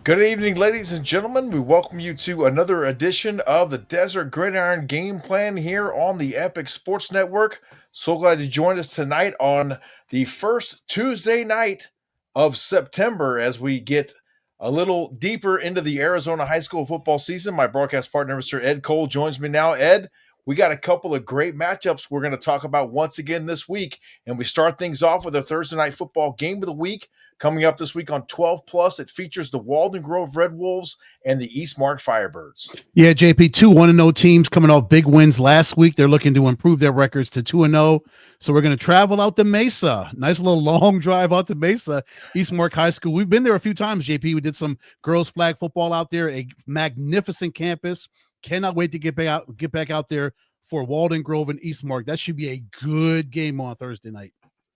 Good evening, ladies and gentlemen. We welcome you to another edition of the Desert Gridiron Game Plan here on the Epic Sports Network. So glad you joined us tonight on the first Tuesday night of September as we get a little deeper into the Arizona high school football season. My broadcast partner, Mr. Ed Cole, joins me now. Ed, we got a couple of great matchups we're going to talk about once again this week. And we start things off with a Thursday night football game of the week. Coming up this week on 12 Plus, it features the Walden Grove Red Wolves and the Eastmark Firebirds. Yeah, JP, two 1-0 teams coming off big wins last week. They're looking to improve their records to 2-0. So we're going to travel out to Mesa. Nice little long drive out to Mesa, Eastmark High School. We've been there a few times, JP. We did some girls flag football out there, a magnificent campus. Cannot wait to get back out there for Walden Grove and Eastmark. That should be a good game on Thursday night.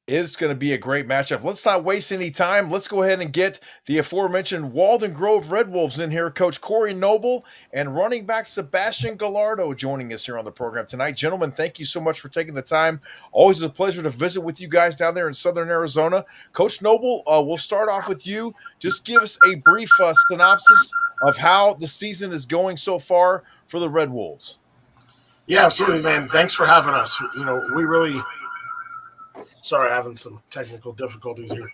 It's going to be a great matchup. Let's not waste any time. Let's go ahead and get the aforementioned Walden Grove Red Wolves in here. Coach Corey Noble and running back Sebastian Gallardo joining us here on the program tonight. Gentlemen, thank you so much for taking the time. Always a pleasure to visit with you guys down there in Southern Arizona. Coach Noble, we'll start off with you. Just give us a brief synopsis of how the season is going so far for the Red Wolves. Yeah, absolutely, man. Thanks for having us. We really – sorry, having some technical difficulties here.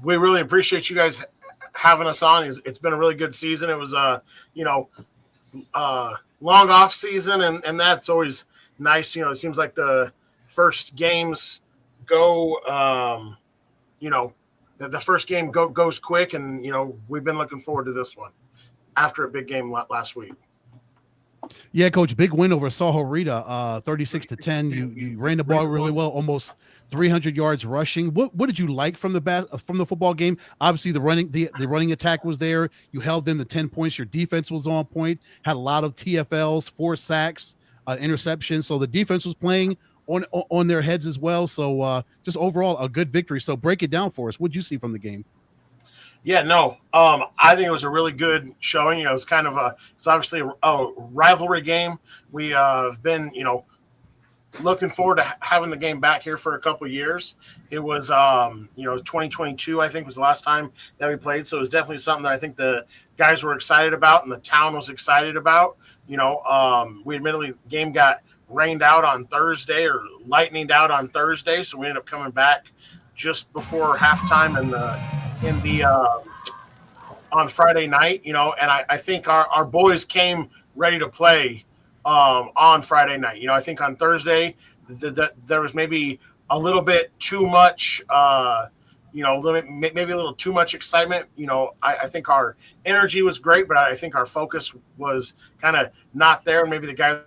We really appreciate you guys having us on. It's been a really good season. It was long off season, and that's always nice. It seems like the first games go, the first game goes quick, and we've been looking forward to this one after a big game last week. Yeah, Coach, big win over Saho Rita, 36-10. You ran the ball really well, almost 300 yards rushing. What did you like from the football game? Obviously, the running attack was there. You held them to 10 points. Your defense was on point. Had a lot of TFLs, 4 sacks, interceptions. So the defense was playing on their heads as well. So just overall a good victory. So break it down for us. What did you see from the game? Yeah, no. I think it was a really good showing. It's kind of it's obviously a rivalry game. We have been, looking forward to having the game back here for a couple of years. It was, 2022, I think, was the last time that we played. So it was definitely something that I think the guys were excited about and the town was excited about. We admittedly, the game got rained out on Thursday or lightninged out on Thursday. So we ended up coming back just before halftime on Friday night, and I think our boys came ready to play on Friday night. I think on Thursday there was maybe a little bit too much, maybe a little too much excitement. I think our energy was great, but I think our focus was kind of not there. Maybe the guys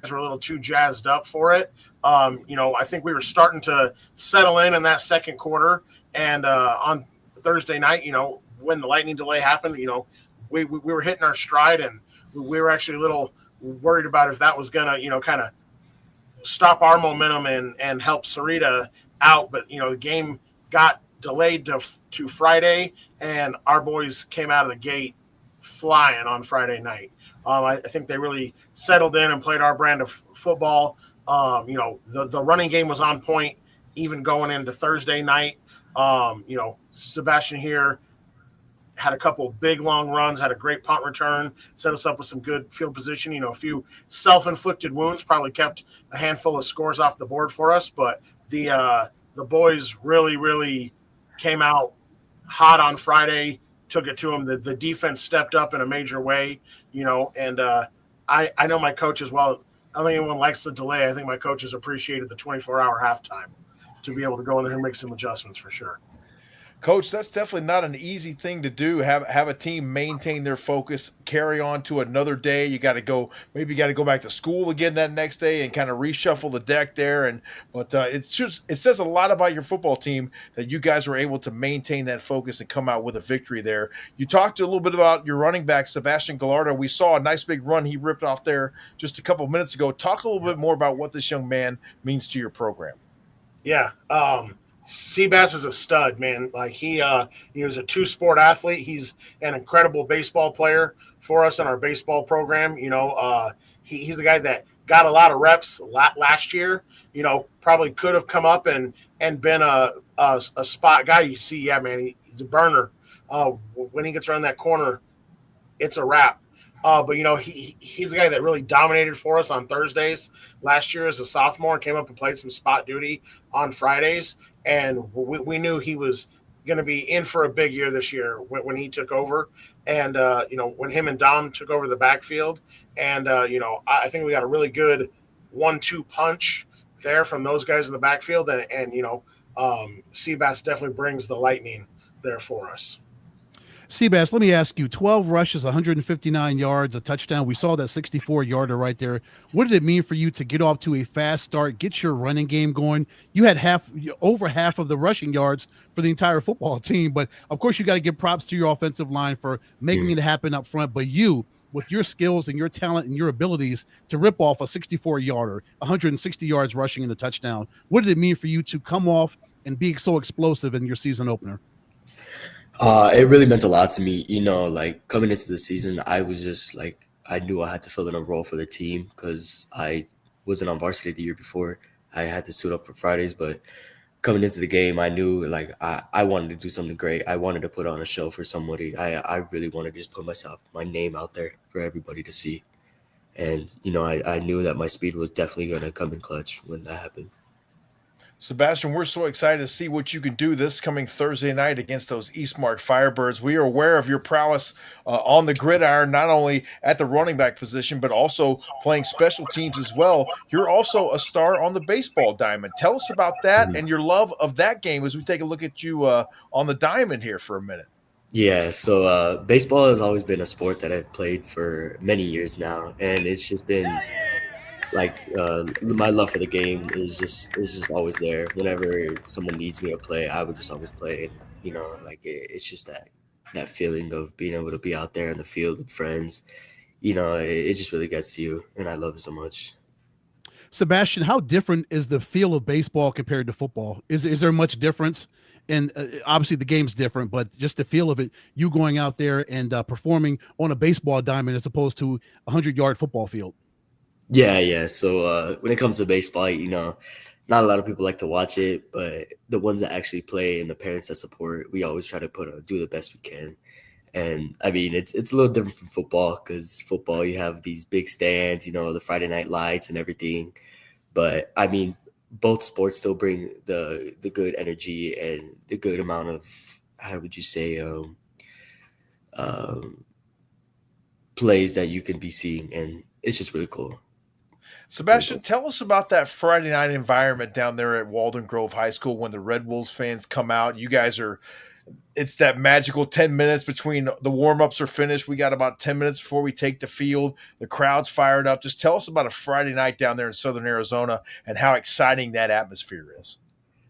were a little too jazzed up for it. I think we were starting to settle in that second quarter, and on Thursday night, when the lightning delay happened, we were hitting our stride, and we were actually a little worried about if that was gonna, kind of stop our momentum and help Sarita out. But the game got delayed to Friday, and our boys came out of the gate flying on Friday night. I think they really settled in and played our brand of football. The running game was on point, even going into Thursday night. Sebastian here had a couple big long runs, had a great punt return, set us up with some good field position. A few self-inflicted wounds probably kept a handful of scores off the board for us, but the boys really, really came out hot on Friday, took it to them. The defense stepped up in a major way, and I know my coach as well. I don't think anyone likes the delay. I think my coaches appreciated the 24-hour halftime to be able to go in there and make some adjustments for sure. Coach, that's definitely not an easy thing to do. Have a team maintain their focus, carry on to another day. You got to go back to school again that next day and kind of reshuffle the deck there. But it says a lot about your football team that you guys were able to maintain that focus and come out with a victory there. You talked a little bit about your running back, Sebastian Gallardo. We saw a nice big run he ripped off there just a couple of minutes ago. Talk a little bit more about what this young man means to your program. Yeah. Seabass is a stud, man. Like he was a 2-sport athlete. He's an incredible baseball player for us in our baseball program. He's the guy that got a lot of reps last year. Probably could have come up and been a spot guy. You see, yeah, man, he's a burner when he gets around that corner, it's a wrap. But he's a guy that really dominated for us on Thursdays last year as a sophomore. Came up and played some spot duty on Fridays, and we knew he was going to be in for a big year this year when he took over. And when him and Dom took over the backfield, and I think we got a really good 1-2 punch there from those guys in the backfield, and Seabass definitely brings the lightning there for us. Seabass, let me ask you, 12 rushes, 159 yards, a touchdown. We saw that 64-yarder right there. What did it mean for you to get off to a fast start, get your running game going? You had over half of the rushing yards for the entire football team, but of course you got to give props to your offensive line for making it happen up front. But you, with your skills and your talent and your abilities to rip off a 64-yarder, 160 yards rushing in the touchdown, what did it mean for you to come off and be so explosive in your season opener? It really meant a lot to me. Like coming into the season, I was just like, I knew I had to fill in a role for the team because I wasn't on varsity the year before. I had to suit up for Fridays, but coming into the game, I knew like I wanted to do something great. I wanted to put on a show for somebody. I really wanted to just put my name out there for everybody to see. And, I knew that my speed was definitely going to come in clutch when that happened. Sebastian, we're so excited to see what you can do this coming Thursday night against those Eastmark Firebirds. We are aware of your prowess on the gridiron, not only at the running back position, but also playing special teams as well. You're also a star on the baseball diamond. Tell us about that and your love of that game as we take a look at you on the diamond here for a minute. Yeah, so baseball has always been a sport that I've played for many years now, and it's just been like my love for the game is just always there. Whenever someone needs me to play, I would just always play. And like it's just that feeling of being able to be out there in the field with friends. It just really gets to you, and I love it so much. Sebastian, how different is the feel of baseball compared to football? Is there much difference? And obviously the game's different, but just the feel of it, you going out there and performing on a baseball diamond as opposed to a 100-yard football field. Yeah. So when it comes to baseball, not a lot of people like to watch it, but the ones that actually play and the parents that support, we always try to do the best we can. And I mean, it's a little different from football because football, you have these big stands, the Friday night lights and everything. But I mean, both sports still bring the good energy and the good amount of, how would you say, plays that you can be seeing. And it's just really cool. Sebastian, tell us about that Friday night environment down there at Walden Grove High School when the Red Wolves fans come out. You guys it's that magical 10 minutes between the warm-ups are finished. We got about 10 minutes before we take the field. The crowd's fired up. Just tell us about a Friday night down there in Southern Arizona and how exciting that atmosphere is.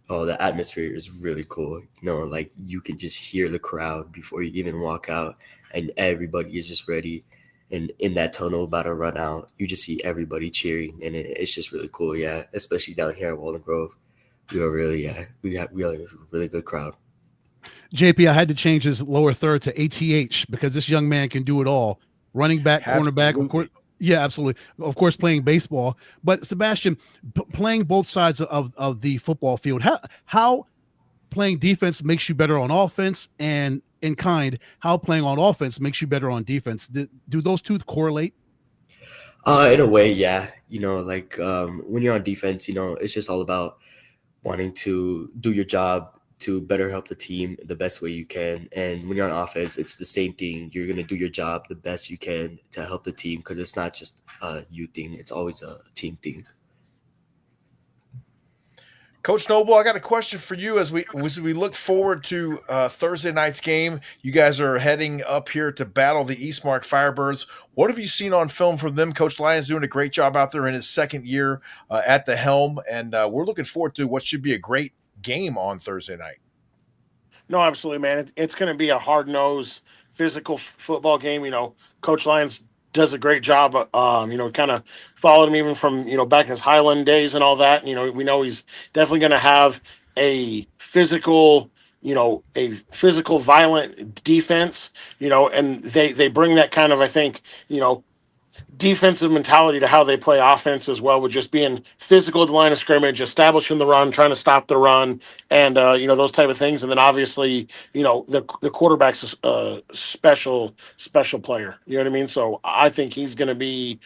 Oh, the atmosphere is really cool. Like you can just hear the crowd before you even walk out, and everybody is just ready. And in that tunnel about to run out, you just see everybody cheering, and it's just really cool. Yeah, especially down here at Walden Grove, we are really we have a really good crowd. JP, I had to change his lower third to ATH because this young man can do it all: running back, cornerback, of course. Yeah, absolutely. Of course, playing baseball. But Sebastian, playing both sides of the football field, how playing defense makes you better on offense, and in kind, how playing on offense makes you better on defense. Do those two correlate? In a way, yeah. Like when you're on defense, it's just all about wanting to do your job to better help the team the best way you can. And when you're on offense, it's the same thing. You're going to do your job the best you can to help the team because it's not just a you thing. It's always a team thing. Coach Noble, I got a question for you as we look forward to Thursday night's game. You guys are heading up here to battle the Eastmark Firebirds. What have you seen on film from them? Coach Lyon's doing a great job out there in his second year at the helm, and we're looking forward to what should be a great game on Thursday night. No, absolutely, man. It's going to be a hard-nosed, physical football game. Coach Lyons does a great job. Kind of followed him even from, back in his Highland days and all that. We know he's definitely going to have a physical, violent defense, and they bring that kind of, I think, defensive mentality to how they play offense as well, with just being physical at the line of scrimmage, establishing the run, trying to stop the run, and those type of things. And then obviously, the quarterback's a special player. You know what I mean? So I think he's going to be,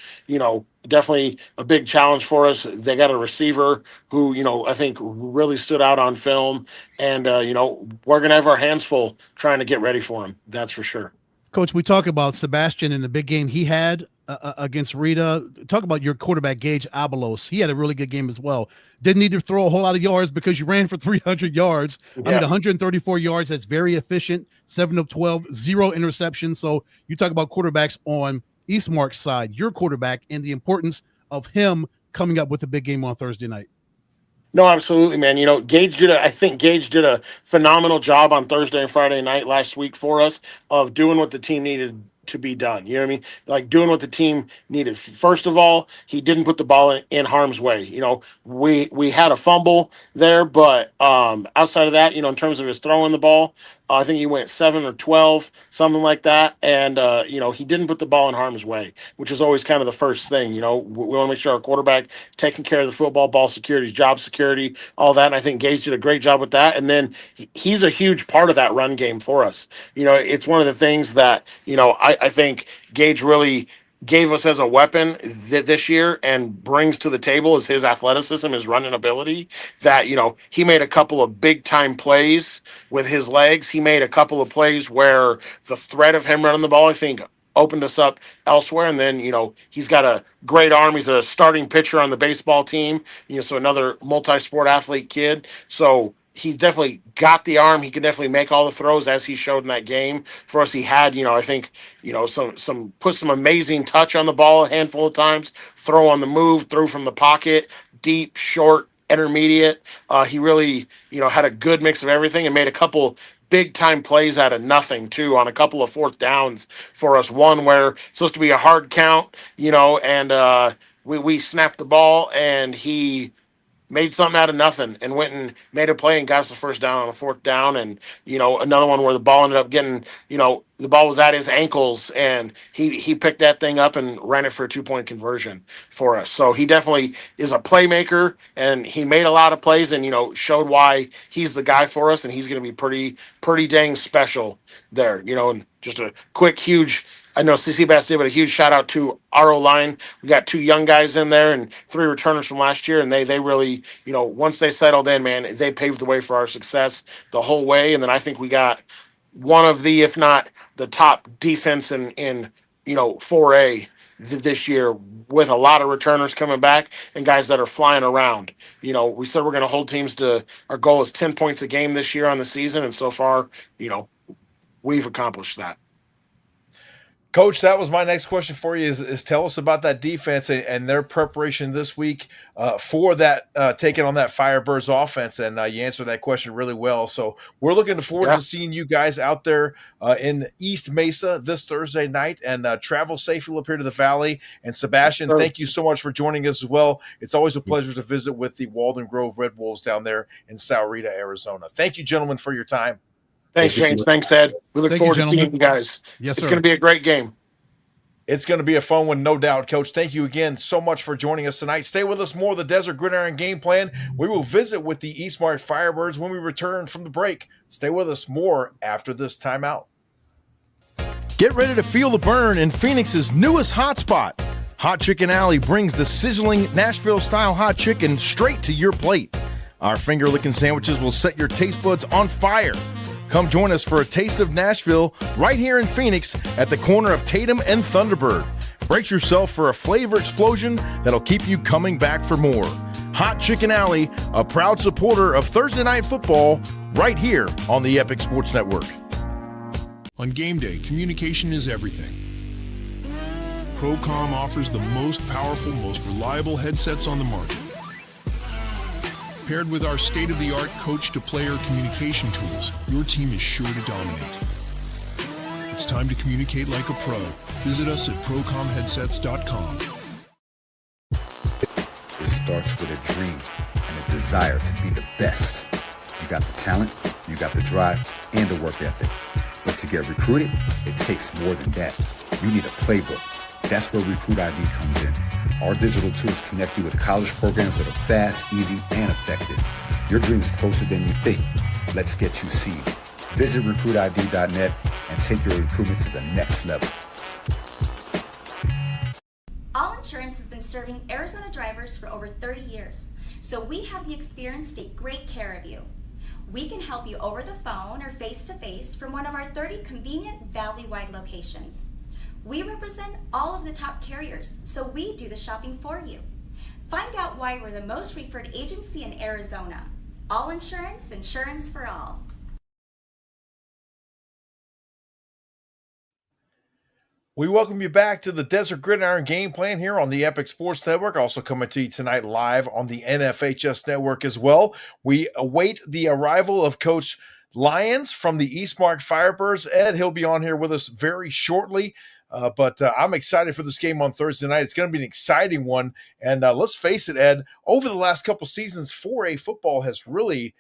definitely a big challenge for us. They got a receiver who, I think really stood out on film, and we're going to have our hands full trying to get ready for him. That's for sure. Coach, we talk about Sebastian in the big game he had against Rita. Talk about your quarterback, Gage Abelos. He had a really good game as well. Didn't need to throw a whole lot of yards because you ran for 300 yards. Yeah. 134 yards. That's very efficient. 7 of 12, 0 interceptions. So you talk about quarterbacks on Eastmark's side, your quarterback, and the importance of him coming up with a big game on Thursday night. No, absolutely, man. I think Gage did a phenomenal job on Thursday and Friday night last week for us of doing what the team needed to be done. You know what I mean? Like doing what the team needed. First of all, he didn't put the ball in harm's way. We had a fumble there, but outside of that, in terms of his throwing the ball, I think he went 7 or 12, something like that. And, he didn't put the ball in harm's way, which is always kind of the first thing. We want to make sure our quarterback taking care of the football, ball security, job security, all that. And I think Gage did a great job with that. And then he's a huge part of that run game for us. It's one of the things that, I think Gage really gave us as a weapon this year and brings to the table is his athleticism, his running ability. That, he made a couple of big time plays with his legs. He made a couple of plays where the threat of him running the ball, I think, opened us up elsewhere. And then, he's got a great arm. He's a starting pitcher on the baseball team, so another multi-sport athlete kid. So he's definitely got the arm. He can definitely make all the throws as he showed in that game for us. He had, I think, put some amazing touch on the ball a handful of times, throw on the move, throw from the pocket, deep, short, intermediate. He really, had a good mix of everything and made a couple big time plays out of nothing too on a couple of fourth downs for us. One where it's supposed to be a hard count, and we snapped the ball and he made something out of nothing and went and made a play and got us the first down on a fourth down. And, another one where the ball ended up getting, the ball was at his ankles and he picked that thing up and ran it for a 2-point conversion for us. So he definitely is a playmaker and he made a lot of plays and, showed why he's the guy for us. And he's going to be pretty dang special there, and just a quick, huge, I know CC Bass did, but a huge shout out to our O-line. We got 2 young guys in there and 3 returners from last year. And they really, once they settled in, man, they paved the way for our success the whole way. And then I think we got one of the, if not the top defense in 4A this year with a lot of returners coming back and guys that are flying around. We said we're going to hold teams to, our goal is 10 points a game this year on the season. And so far, we've accomplished that. Coach, that was my next question for you is tell us about that defense and their preparation this week for that taking on that Firebirds offense. And you answered that question really well. So we're looking forward to seeing you guys out there in East Mesa this Thursday night, and travel safely up here to the Valley. And Sebastian, thank you so much for joining us as well. It's always a pleasure to visit with the Walden Grove Red Wolves down there in Sahuarita, Arizona. Thank you, gentlemen, for your time. Thanks, James. Thanks, Ed. We look forward to seeing you guys. Yes, it's going to be a great game. It's going to be a fun one, no doubt, Coach. Thank you again so much for joining us tonight. Stay with us more of the Desert Gridiron Game Plan. We will visit with the Eastmark Firebirds when we return from the break. Stay with us more after this timeout. Get ready to feel the burn in Phoenix's newest hotspot. Hot Chicken Alley brings the sizzling Nashville-style hot chicken straight to your plate. Our finger-licking sandwiches will set your taste buds on fire. Come join us for a taste of Nashville right here in Phoenix at the corner of Tatum and Thunderbird. Brace yourself for a flavor explosion that'll keep you coming back for more. Hot Chicken Alley, a proud supporter of Thursday Night Football, right here on the Epic Sports Network. On game day, communication is everything. Procom offers the most powerful, most reliable headsets on the market. Paired with our state-of-the-art coach-to-player communication tools, your team is sure to dominate. It's time to communicate like a pro. Visit us at procomheadsets.com. It starts with a dream and a desire to be the best. You got the talent, you got the drive, and the work ethic. But to get recruited, it takes more than that. You need a playbook. That's where Recruit ID comes in. Our digital tools connect you with college programs that are fast, easy, and effective. Your dream is closer than you think. Let's get you seen. Visit recruitid.net and take your recruitment to the next level. All Insurance has been serving Arizona drivers for over 30 years, so we have the experience to take great care of you. We can help you over the phone or face-to-face from one of our 30 convenient valley-wide locations. We represent all of the top carriers, so we do the shopping for you. Find out why we're the most referred agency in Arizona. All Insurance, insurance for all. We welcome you back to the Desert Gridiron Game Plan here on the Epic Sports Network. Also coming to you tonight live on the NFHS Network as well. We await the arrival of Coach Lyons from the Eastmark Firebirds. Ed, he'll be on here with us very shortly. But I'm excited for this game on Thursday night. It's going to be an exciting one. And let's face it, Ed, over the last couple seasons, 4A football has really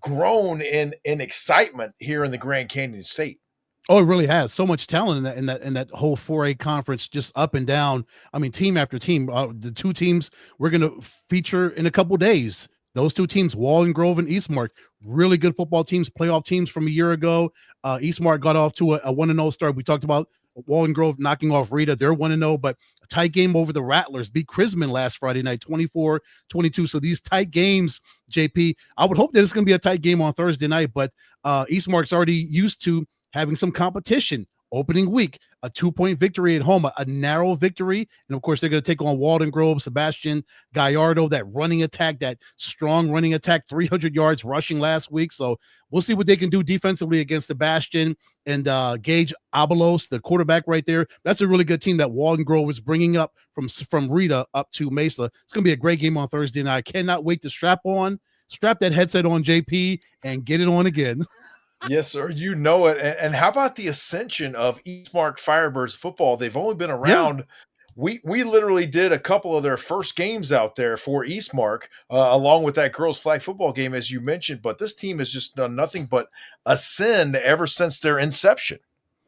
grown in excitement here in the Grand Canyon State. Oh, it really has so much talent in that whole 4A conference, just up and down. I mean, team after team. The two teams we're going to feature in a couple days. Those two teams, Walden Grove and Eastmark, really good football teams, playoff teams from a year ago. Eastmark got off to a 1-0 start. We talked about Walden Grove knocking off Rita. They're 1-0, but a tight game over the Rattlers. Beat Chrisman last Friday night, 24-22. So these tight games, JP, I would hope that it's going to be a tight game on Thursday night, but Eastmark's already used to having some competition. Opening week, a 2-point victory at home, a narrow victory. And of course, they're going to take on Walden Grove, Sebastian Gallardo, that running attack, that strong running attack, 300 yards rushing last week. So we'll see what they can do defensively against Sebastian and Gage Abelos, the quarterback right there. That's a really good team that Walden Grove is bringing up from Rita up to Mesa. It's going to be a great game on Thursday night. I cannot wait to strap that headset on, JP, and get it on again. Yes, sir. You know it. And how about the ascension of Eastmark Firebirds football? They've only been around. Yeah. We literally did a couple of their first games out there for Eastmark, along with that girls flag football game, as you mentioned. But this team has just done nothing but ascend ever since their inception.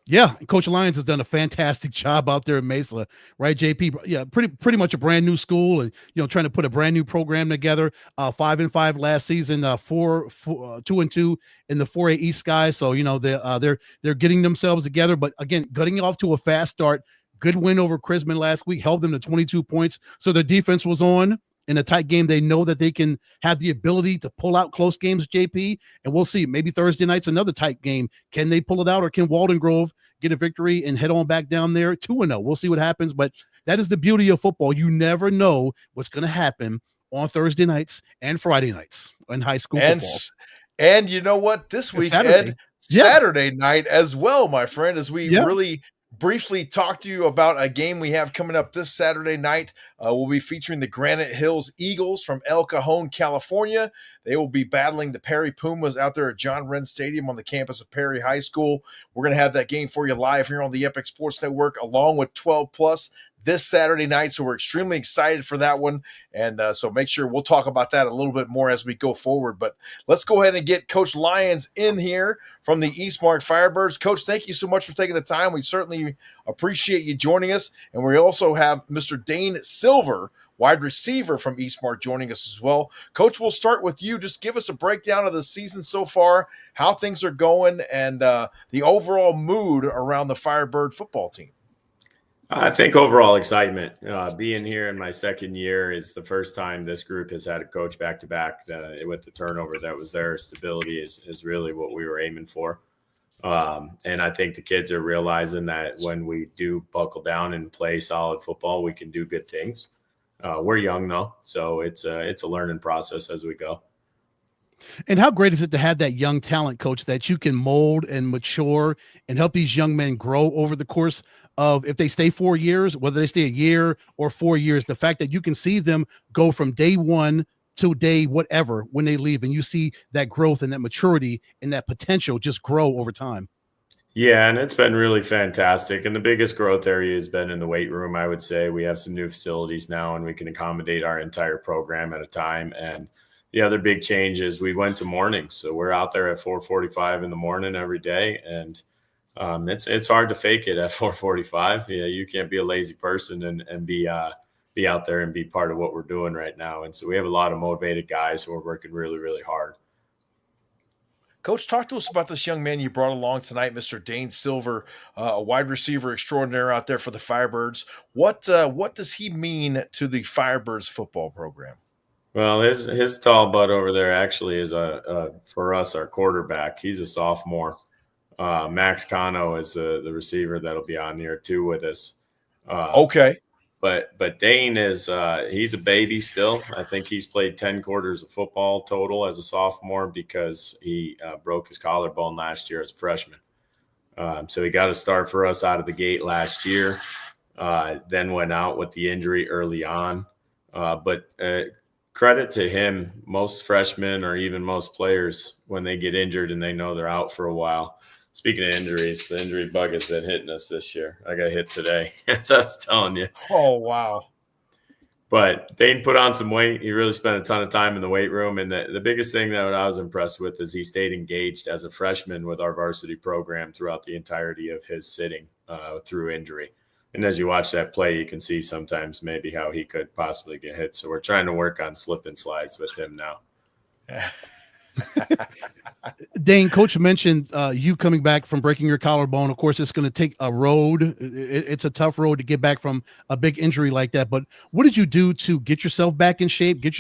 Yeah, Coach Lyons has done a fantastic job out there in Mesa, right, JP? Yeah, pretty much a brand new school, and trying to put a brand new program together. 5-5 last season, 2-2 in the 4A East Skies. So they're getting themselves together, but again, getting off to a fast start. Good win over Chrisman last week, held them to 22 points. So their defense was on. In a tight game, they know that they can have the ability to pull out close games, JP, and we'll see. Maybe Thursday night's another tight game. Can they pull it out, or can Walden Grove get a victory and head on back down there 2-0? We'll see what happens, but that is the beauty of football. You never know what's going to happen on Thursday nights and Friday nights in high school football. And you know what? This week, Saturday. Ed, Saturday night as well, my friend, as we really briefly talk to you about a game we have coming up this Saturday night. We'll be featuring the Granite Hills Eagles from El Cajon, California. They will be battling the Perry Pumas out there at John Wren Stadium on the campus of Perry High School. We're going to have that game for you live here on the Epic Sports Network, along with 12 Plus this Saturday night. So we're extremely excited for that one. And so make sure we'll talk about that a little bit more as we go forward. But let's go ahead and get Coach Lyons in here from the Eastmark Firebirds. Coach, thank you so much for taking the time. We certainly appreciate you joining us. And we also have Mr. Dane Silver, wide receiver from Eastmark, joining us as well. Coach, we'll start with you. Just give us a breakdown of the season so far, how things are going, and the overall mood around the Firebird football team. I think overall excitement. Being here in my second year is the first time this group has had a coach back-to-back with the turnover that was there. Stability is really what we were aiming for. And I think the kids are realizing that when we do buckle down and play solid football, we can do good things. We're young though, so it's a learning process as we go. And how great is it to have that young talent, Coach, that you can mold and mature and help these young men grow over the course of, if they stay 4 years, whether they stay a year or 4 years, the fact that you can see them go from day one to day whatever when they leave, and you see that growth and that maturity and that potential just grow over time. Yeah, and it's been really fantastic. And the biggest growth area has been in the weight room, I would say. We have some new facilities now, and we can accommodate our entire program at a time. And the other big change is we went to mornings. So we're out there at 4:45 in the morning every day. And It's hard to fake it at 4:45. Yeah, you can't be a lazy person and be out there and be part of what we're doing right now. And so we have a lot of motivated guys who are working really, really hard. Coach, talk to us about this young man you brought along tonight, Mr. Dane Silver, a wide receiver extraordinaire out there for the Firebirds. What does he mean to the Firebirds football program? Well, his tall butt over there actually is for us our quarterback. He's a sophomore. Max Cano is the receiver that'll be on here too with us. Okay. But Dane is he's a baby still. I think he's played 10 quarters of football total as a sophomore because he broke his collarbone last year as a freshman. So he got a start for us out of the gate last year, then went out with the injury early on. But credit to him, most freshmen or even most players, when they get injured and they know they're out for a while. Speaking of injuries, the injury bug has been hitting us this year. I got hit today, as I was telling you. Oh, wow. But Dane put on some weight. He really spent a ton of time in the weight room. And the biggest thing that I was impressed with is he stayed engaged as a freshman with our varsity program throughout the entirety of his sitting through injury. And as you watch that play, you can see sometimes maybe how he could possibly get hit. So we're trying to work on slip and slides with him now. Dane, Coach mentioned you coming back from breaking your collarbone. Of course, it's going to take a road. It's a tough road to get back from a big injury like that. But what did you do to get yourself back in shape, get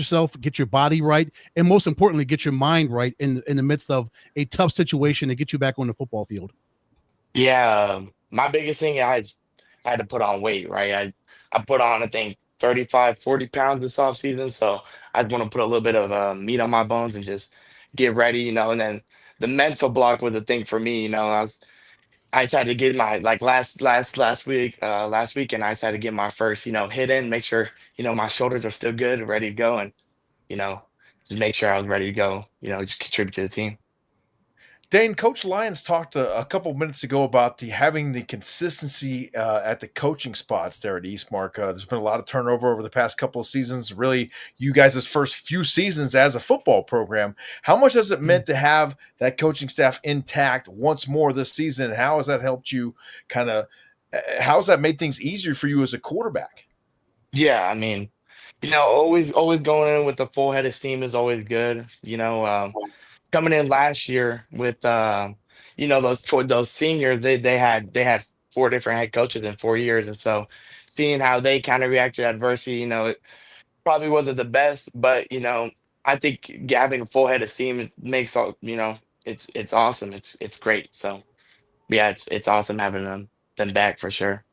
your body right, and most importantly, get your mind right in the midst of a tough situation to get you back on the football field? Yeah, my biggest thing, I had to put on weight, right? I put on, I think, 35, 40 pounds this offseason. So I want to put a little bit of meat on my bones and just get ready, and then the mental block was the thing for me, I just had to get my, like last weekend, I just had to get my first, hit in, make sure, my shoulders are still good, ready to go. And, just make sure I was ready to go, just contribute to the team. Dane, Coach Lyons talked a couple minutes ago about having the consistency at the coaching spots there at Eastmark. There's been a lot of turnover over the past couple of seasons. Really, you guys' first few seasons as a football program. How much has it meant to have that coaching staff intact once more this season? How has that helped you how has that made things easier for you as a quarterback? Yeah, I mean, always going in with a full head of steam is always good. Coming in last year with those seniors, they had 4 different head coaches in 4 years, and so seeing how they kind of react to adversity, it probably wasn't the best, but I think having a full head of steam makes all it's awesome. It's great. So yeah, it's awesome having them back for sure.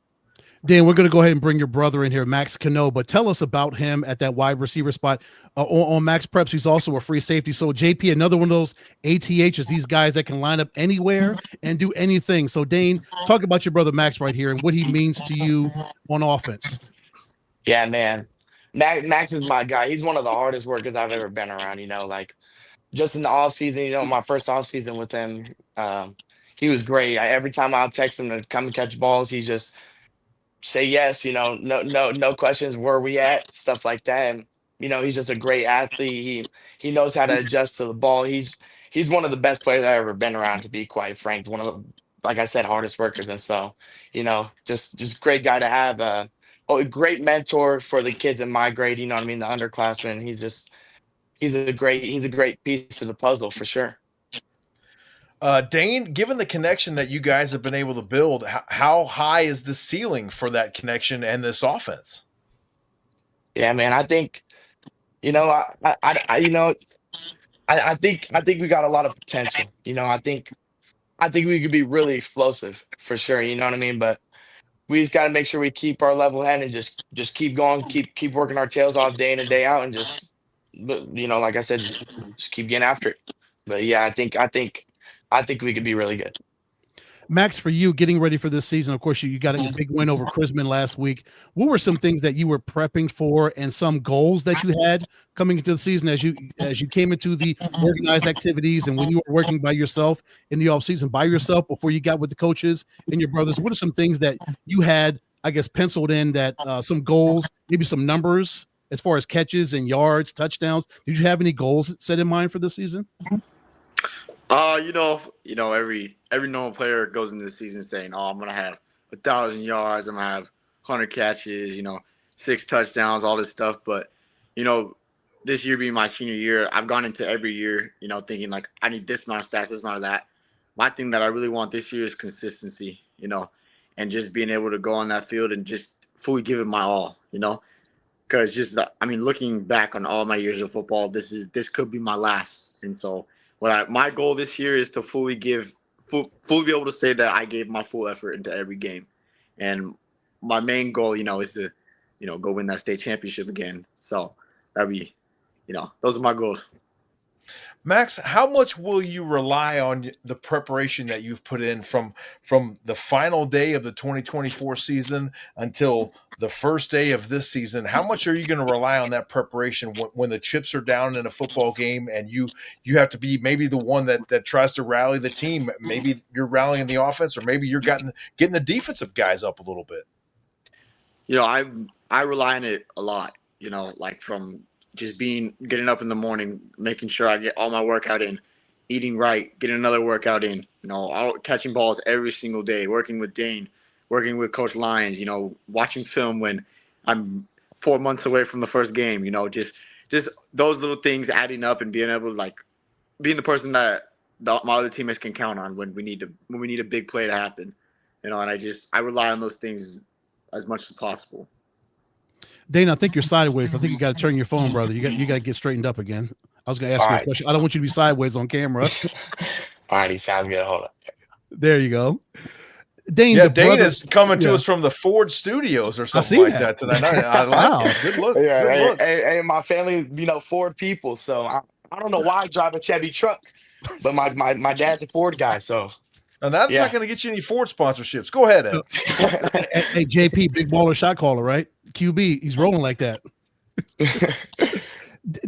Dan, we're going to go ahead and bring your brother in here, Max Cano, but tell us about him at that wide receiver spot. On Max Preps, he's also a free safety. So JP, another one of those ATHs, these guys that can line up anywhere and do anything. So Dane, talk about your brother Max right here and what he means to you on offense. Yeah, man. Max is my guy. He's one of the hardest workers I've ever been around, just in the off season, my first off season with him, he was great. Every time I'll text him to come and catch balls, he just say yes, no questions, where we at, stuff like that. And he's just a great athlete. He knows how to adjust to the ball. He's one of the best players I've ever been around, to be quite frank. One of the, like I said, hardest workers. And so, just great guy to have. A great mentor for the kids in my grade, the underclassmen. He's a great piece of the puzzle for sure. Dane, given the connection that you guys have been able to build, how high is the ceiling for that connection and this offense? Yeah, man, I think, I think we got a lot of potential. I think we could be really explosive for sure. You know what I mean? But we just got to make sure we keep our level head and just keep going, keep working our tails off day in and day out, and just, like I said, just keep getting after it. But yeah, I think we could be really good. Max, for you, getting ready for this season, of course, you got a big win over Chrisman last week. What were some things that you were prepping for and some goals that you had coming into the season as you came into the organized activities and when you were working by yourself in the offseason by yourself before you got with the coaches and your brothers? What are some things that you had, I guess, penciled in that some goals, maybe some numbers as far as catches and yards, touchdowns? Did you have any goals set in mind for this season? Every normal player goes into the season saying, "Oh, I'm gonna have 1,000 yards. I'm gonna have 100 catches. 6 touchdowns, all this stuff." But this year being my senior year, I've gone into every year, thinking like I need this amount of stats, this amount of that. My thing that I really want this year is consistency. And just being able to go on that field and just fully give it my all. Because looking back on all my years of football, this could be my last. And so my goal this year is to fully be able to say that I gave my full effort into every game. And my main goal, is to, go win that state championship again. So that'd be, those are my goals. Max, how much will you rely on the preparation that you've put in from the final day of the 2024 season until the first day of this season? How much are you going to rely on that preparation when the chips are down in a football game and you have to be maybe the one that tries to rally the team? Maybe you're rallying the offense, or maybe you're getting the defensive guys up a little bit. I rely on it a lot, like from just getting up in the morning, making sure I get all my workout in, eating right, getting another workout in, catching balls every single day, working with Dane, working with Coach Lyons, watching film when I'm 4 months away from the first game, just those little things adding up and being able to being the person that my other teammates can count on when we need a big play to happen, and I rely on those things as much as possible. Dane, I think you're sideways. I think you got to turn your phone, brother. You got to get straightened up again. I was going to ask you a question. I don't want you to be sideways on camera. Alrighty, sounds good. Hold on. There you go. Dane, Dane is coming to us from the Ford Studios or something like that tonight. I like it. Good look. Yeah, good look. Hey, my family, Ford people. So I don't know why I drive a Chevy truck, but my dad's a Ford guy. So. And that's not going to get you any Ford sponsorships. Go ahead, Ed. Hey, JP, big baller shot caller, right? QB, he's rolling like that.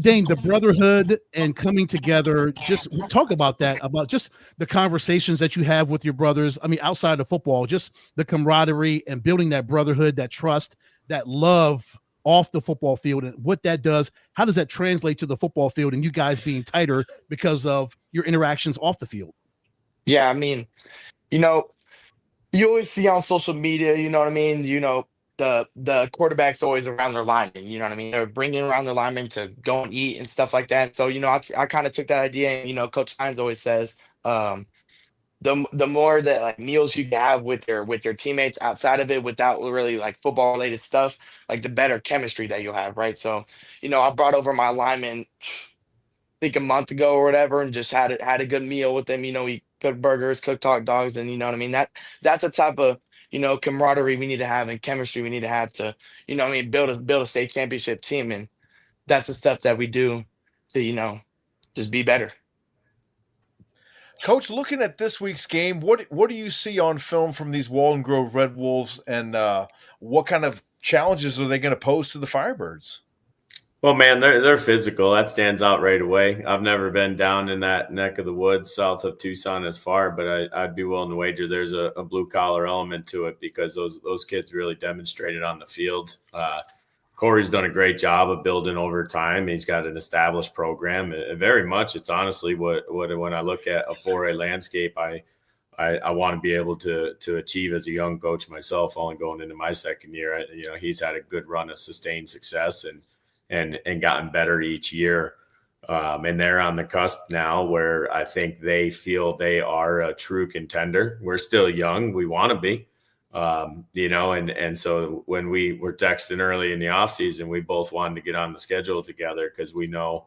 Dane, the brotherhood and coming together, just talk about that, about just the conversations that you have with your brothers. I mean, outside of football, just the camaraderie and building that brotherhood, that trust, that love off the football field, and what that does. How does that translate to the football field and you guys being tighter because of your interactions off the field? Yeah, I mean, you always see on social media, you know what I mean? The quarterback's always around their linemen, you know what I mean? They're bringing around their linemen to go and eat and stuff like that. So, I kind of took that idea, and, Coach Hines always says, the more that meals you have with your teammates outside of it, without really football related stuff, the better chemistry that you'll have, right? So, I brought over my lineman, I think a month ago or whatever, and just had a good meal with them. We cooked burgers, cooked hot dogs, and you know what I mean? That's the type of, camaraderie we need to have and chemistry we need to have to, build a state championship team. And that's the stuff that we do to, just be better. Coach, looking at this week's game, what do you see on film from these Walden Grove Red Wolves, and what kind of challenges are they going to pose to the Firebirds? Well, man, they're physical. That stands out right away. I've never been down in that neck of the woods south of Tucson as far, but I'd be willing to wager there's a blue-collar element to it, because those kids really demonstrated on the field. Corey's done a great job of building over time. He's got an established program. Very much, it's honestly what when I look at a 4A landscape, I want to be able to achieve as a young coach myself, only going into my second year. He's had a good run of sustained success and gotten better each year. And they're on the cusp now where I think they feel they are a true contender. We're still young. We want to be, and so when we were texting early in the offseason, we both wanted to get on the schedule together, because we know,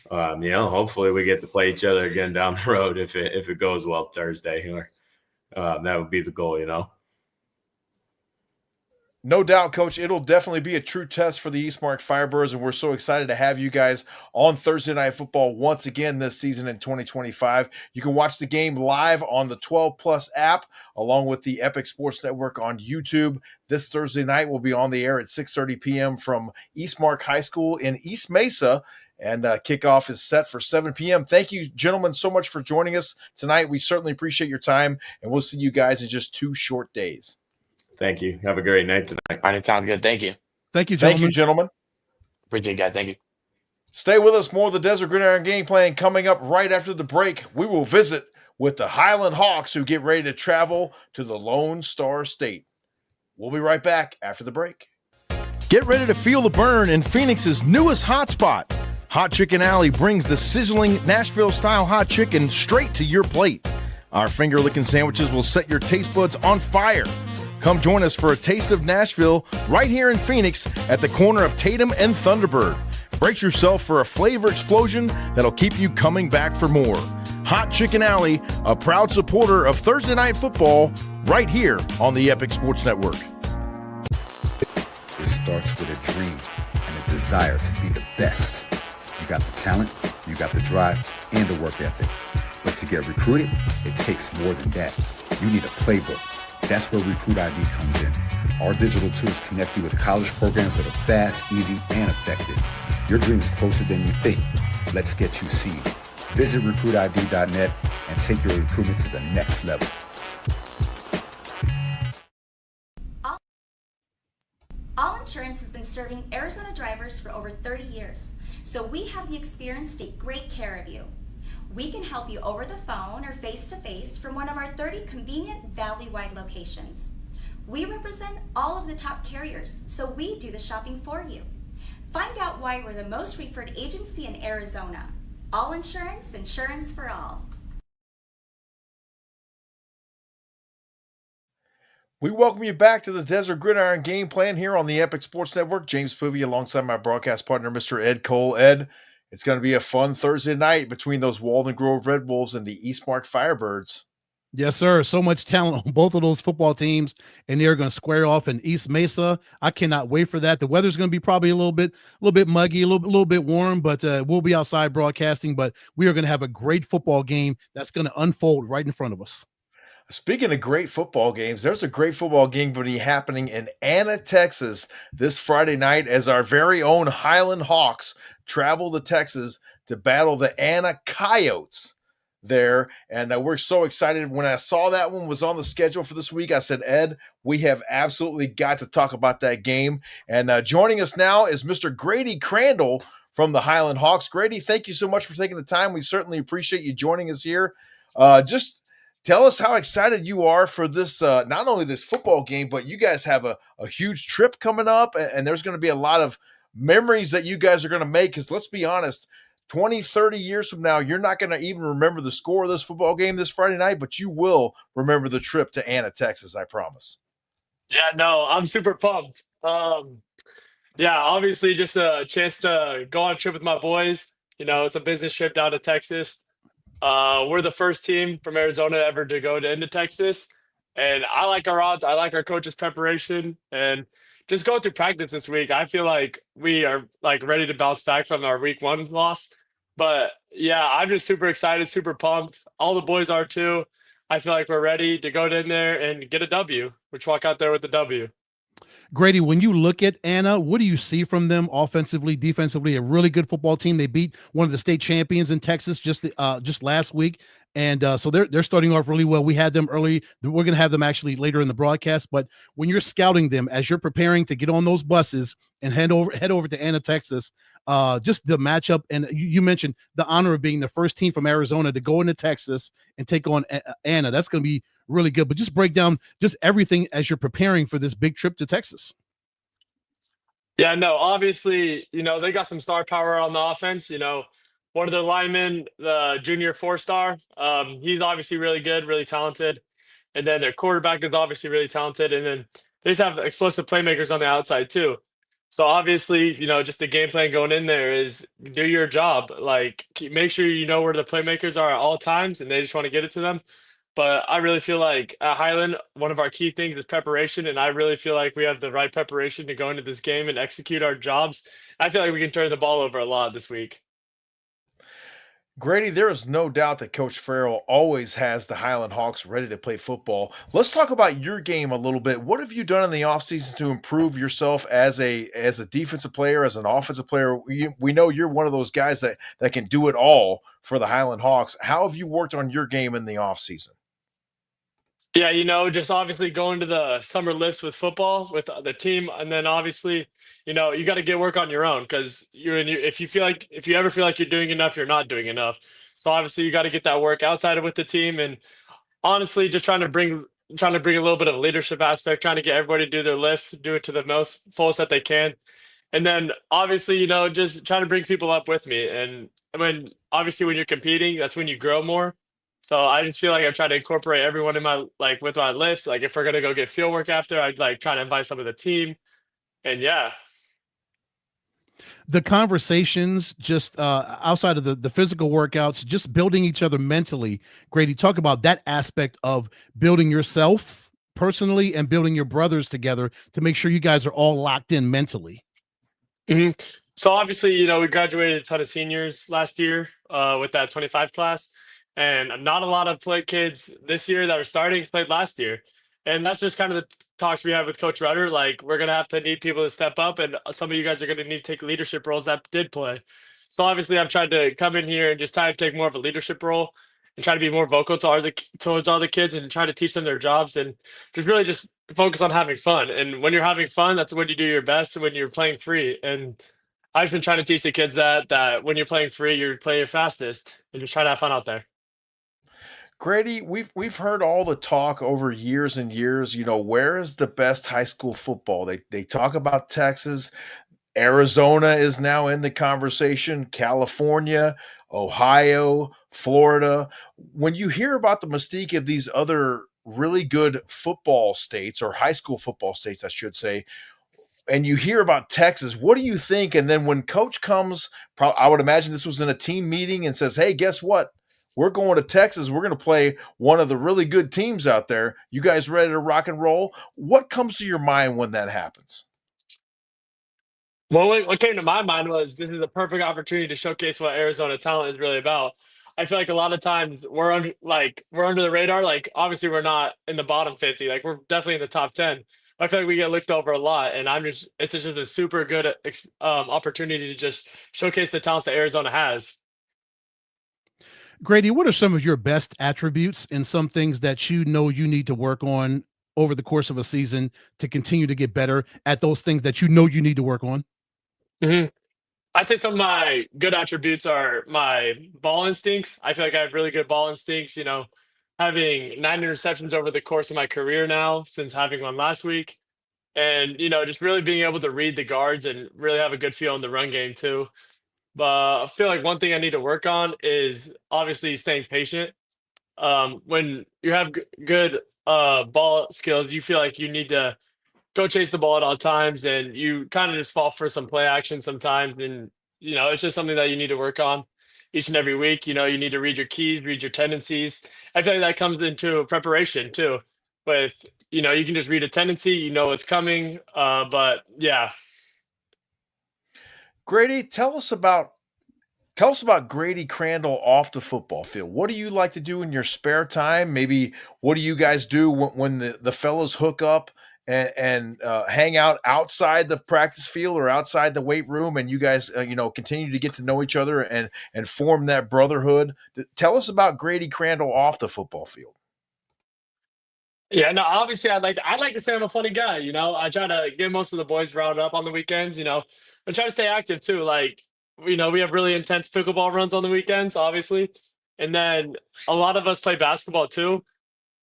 hopefully we get to play each other again down the road if it goes well Thursday. That would be the goal, No doubt, Coach. It'll definitely be a true test for the Eastmark Firebirds, and we're so excited to have you guys on Thursday Night Football once again this season in 2025. You can watch the game live on the 12 Plus app, along with the Epic Sports Network on YouTube. This Thursday night will be on the air at 6:30 p.m. from Eastmark High School in East Mesa, and kickoff is set for 7 p.m. Thank you, gentlemen, so much for joining us tonight. We certainly appreciate your time, and we'll see you guys in just 2 short days. Thank you. Have a great night tonight. All right, sounds good. Thank you. Thank you, gentlemen. Thank you, gentlemen. Appreciate it, guys. Thank you. Stay with us. More of the Desert Gridiron game plan coming up right after the break. We will visit with the Highland Hawks, who get ready to travel to the Lone Star State. We'll be right back after the break. Get ready to feel the burn in Phoenix's newest hotspot. Hot Chicken Alley brings the sizzling Nashville-style hot chicken straight to your plate. Our finger-licking sandwiches will set your taste buds on fire. Come join us for a taste of Nashville right here in Phoenix at the corner of Tatum and Thunderbird. Brace yourself for a flavor explosion that'll keep you coming back for more. Hot Chicken Alley, a proud supporter of Thursday Night Football, right here on the Epic Sports Network. It starts with a dream and a desire to be the best. You got the talent, you got the drive, and the work ethic. But to get recruited, it takes more than that. You need a playbook. That's where Recruit ID comes in. Our digital tools connect you with college programs that are fast, easy, and effective. Your dream is closer than you think. Let's get you seeded. Visit recruitid.net and take your recruitment to the next level. All Insurance has been serving Arizona drivers for over 30 years, so we have the experience to take great care of you. We can help you over the phone or face-to-face from one of our 30 convenient valley-wide locations. We represent all of the top carriers, so we do the shopping for you. Find out why we're the most referred agency in Arizona. All Insurance, insurance for all. We welcome you back to the Desert Gridiron game plan here on the Epic Sports Network. James Poovey alongside my broadcast partner, Mr. Ed Cole. Ed, it's going to be a fun Thursday night between those Walden Grove Red Wolves and the Eastmark Firebirds. Yes, sir. So much talent on both of those football teams, and they're going to square off in East Mesa. I cannot wait for that. The weather's going to be probably a little bit muggy, a little bit warm, but we'll be outside broadcasting. But we are going to have a great football game that's going to unfold right in front of us. Speaking of great football games, there's a great football game going to be happening in Anna, Texas this Friday night as our very own Highland Hawks travel to Texas to battle the Anna Coyotes there. And we're so excited. When I saw that one was on the schedule for this week, I said, Ed, we have absolutely got to talk about that game. And joining us now is Mr. Grady Crandall from the Highland Hawks. Grady, thank you so much for taking the time. We certainly appreciate you joining us here. Just tell us how excited you are for this, not only this football game, but you guys have a huge trip coming up, and there's going to be a lot of memories that you guys are going to make, because let's be honest, 20, 30 years from now, you're not going to even remember the score of this football game this Friday night, but you will remember the trip to Anna, Texas, I promise. Yeah, no, I'm super pumped. Yeah, obviously just a chance to go on a trip with my boys. You know, it's a business trip down to Texas. We're the first team from Arizona ever to go into Texas, and I like our odds. I like our coach's preparation, and just going through practice this week, I feel like we are like ready to bounce back from our week 1 loss. But yeah, I'm just super excited, super pumped. All the boys are too. I feel like we're ready to go in there and get a W. Which walk out there with the W. Grady, when you look at Anna, what do you see from them offensively, defensively? A really good football team. They beat one of the state champions in Texas just last week, and so they're starting off really well. We had them early. We're going to have them actually later in the broadcast. But when you're scouting them, as you're preparing to get on those buses and head over to Anna, Texas, just the matchup, and you mentioned the honor of being the first team from Arizona to go into Texas and take on Anna. That's going to be really good. But just break down just everything as you're preparing for this big trip to Texas. Yeah, no, obviously, you know, they got some star power on the offense. You know, one of their linemen, the junior 4-star, he's obviously really good, really talented. And then their quarterback is obviously really talented. And then they just have explosive playmakers on the outside too. So obviously, you know, just the game plan going in there is do your job. Like, make sure you know where the playmakers are at all times, and they just want to get it to them. But I really feel like at Highland, one of our key things is preparation, and I really feel like we have the right preparation to go into this game and execute our jobs. I feel like we can turn the ball over a lot this week. Grady, there is no doubt that Coach Farrell always has the Highland Hawks ready to play football. Let's talk about your game a little bit. What have you done in the offseason to improve yourself as a defensive player, as an offensive player? We know you're one of those guys that can do it all for the Highland Hawks. How have you worked on your game in the offseason? Yeah, just obviously going to the summer lifts with football with the team, and then obviously, you got to get work on your own because if you ever feel like you're doing enough, you're not doing enough. So obviously, you got to get that work outside of with the team, and honestly, just trying to bring a little bit of a leadership aspect, trying to get everybody to do their lifts, do it to the most fullest that they can, and then obviously, just trying to bring people up with me. And when obviously when you're competing, that's when you grow more. So I just feel like I try to incorporate everyone in my like with my lifts. Like if we're gonna go get field work after, I'd like try to invite some of the team. And yeah. The conversations just outside of the physical workouts, just building each other mentally. Grady, talk about that aspect of building yourself personally and building your brothers together to make sure you guys are all locked in mentally. hmm So obviously, we graduated a ton of seniors last year with that 25 class, and not a lot of play kids this year that are starting played last year. And that's just kind of the talks we have with Coach Rudder. Like we're gonna have to need people to step up, and some of you guys are gonna need to take leadership roles that did play. So obviously, I've tried to come in here and just try to take more of a leadership role and try to be more vocal towards all the kids and try to teach them their jobs and just focus on having fun. And when you're having fun, that's when you do your best and when you're playing free. And I've been trying to teach the kids that when you're playing free, you're playing your fastest and just try to have fun out there. Grady, we've heard all the talk over years and years. Where is the best high school football? They talk about Texas. Arizona is now in the conversation. California, Ohio, Florida. When you hear about the mystique of these other really good football states, or high school football states, I should say, and you hear about Texas, what do you think? And then when coach comes, I would imagine this was in a team meeting and says, hey, guess what? We're going to Texas. We're going to play one of the really good teams out there. You guys ready to rock and roll? What comes to your mind when that happens? Well, what came to my mind was this is a perfect opportunity to showcase what Arizona talent is really about. I feel like a lot of times we're under the radar. Like obviously we're not in the bottom 50. Like we're definitely in the top 10. I feel like we get looked over a lot, and it's just a super good opportunity to just showcase the talents that Arizona has. Grady, what are some of your best attributes and some things that you know you need to work on over the course of a season to continue to get better at those things that you know you need to work on? hmm I'd say some of my good attributes are my ball instincts. I feel like I have really good ball instincts. Having 9 interceptions over the course of my career now, since having one last week, and just really being able to read the guards and really have a good feel in the run game too. But I feel like one thing I need to work on is obviously staying patient. When you have good ball skills, you feel like you need to go chase the ball at all times, and you kind of just fall for some play action sometimes. And it's just something that you need to work on each and every week. You need to read your keys, read your tendencies. I feel like that comes into preparation too. With you can just read a tendency, it's coming. But yeah. Grady, tell us about Grady Crandall off the football field. What do you like to do in your spare time? Maybe what do you guys do when the fellows hook up and hang out outside the practice field or outside the weight room, and you guys continue to get to know each other and form that brotherhood? Tell us about Grady Crandall off the football field. Yeah, no, obviously I'd like to say I'm a funny guy. I try to get most of the boys riled up on the weekends, and try to stay active too. Like, we have really intense pickleball runs on the weekends, obviously. And then a lot of us play basketball too.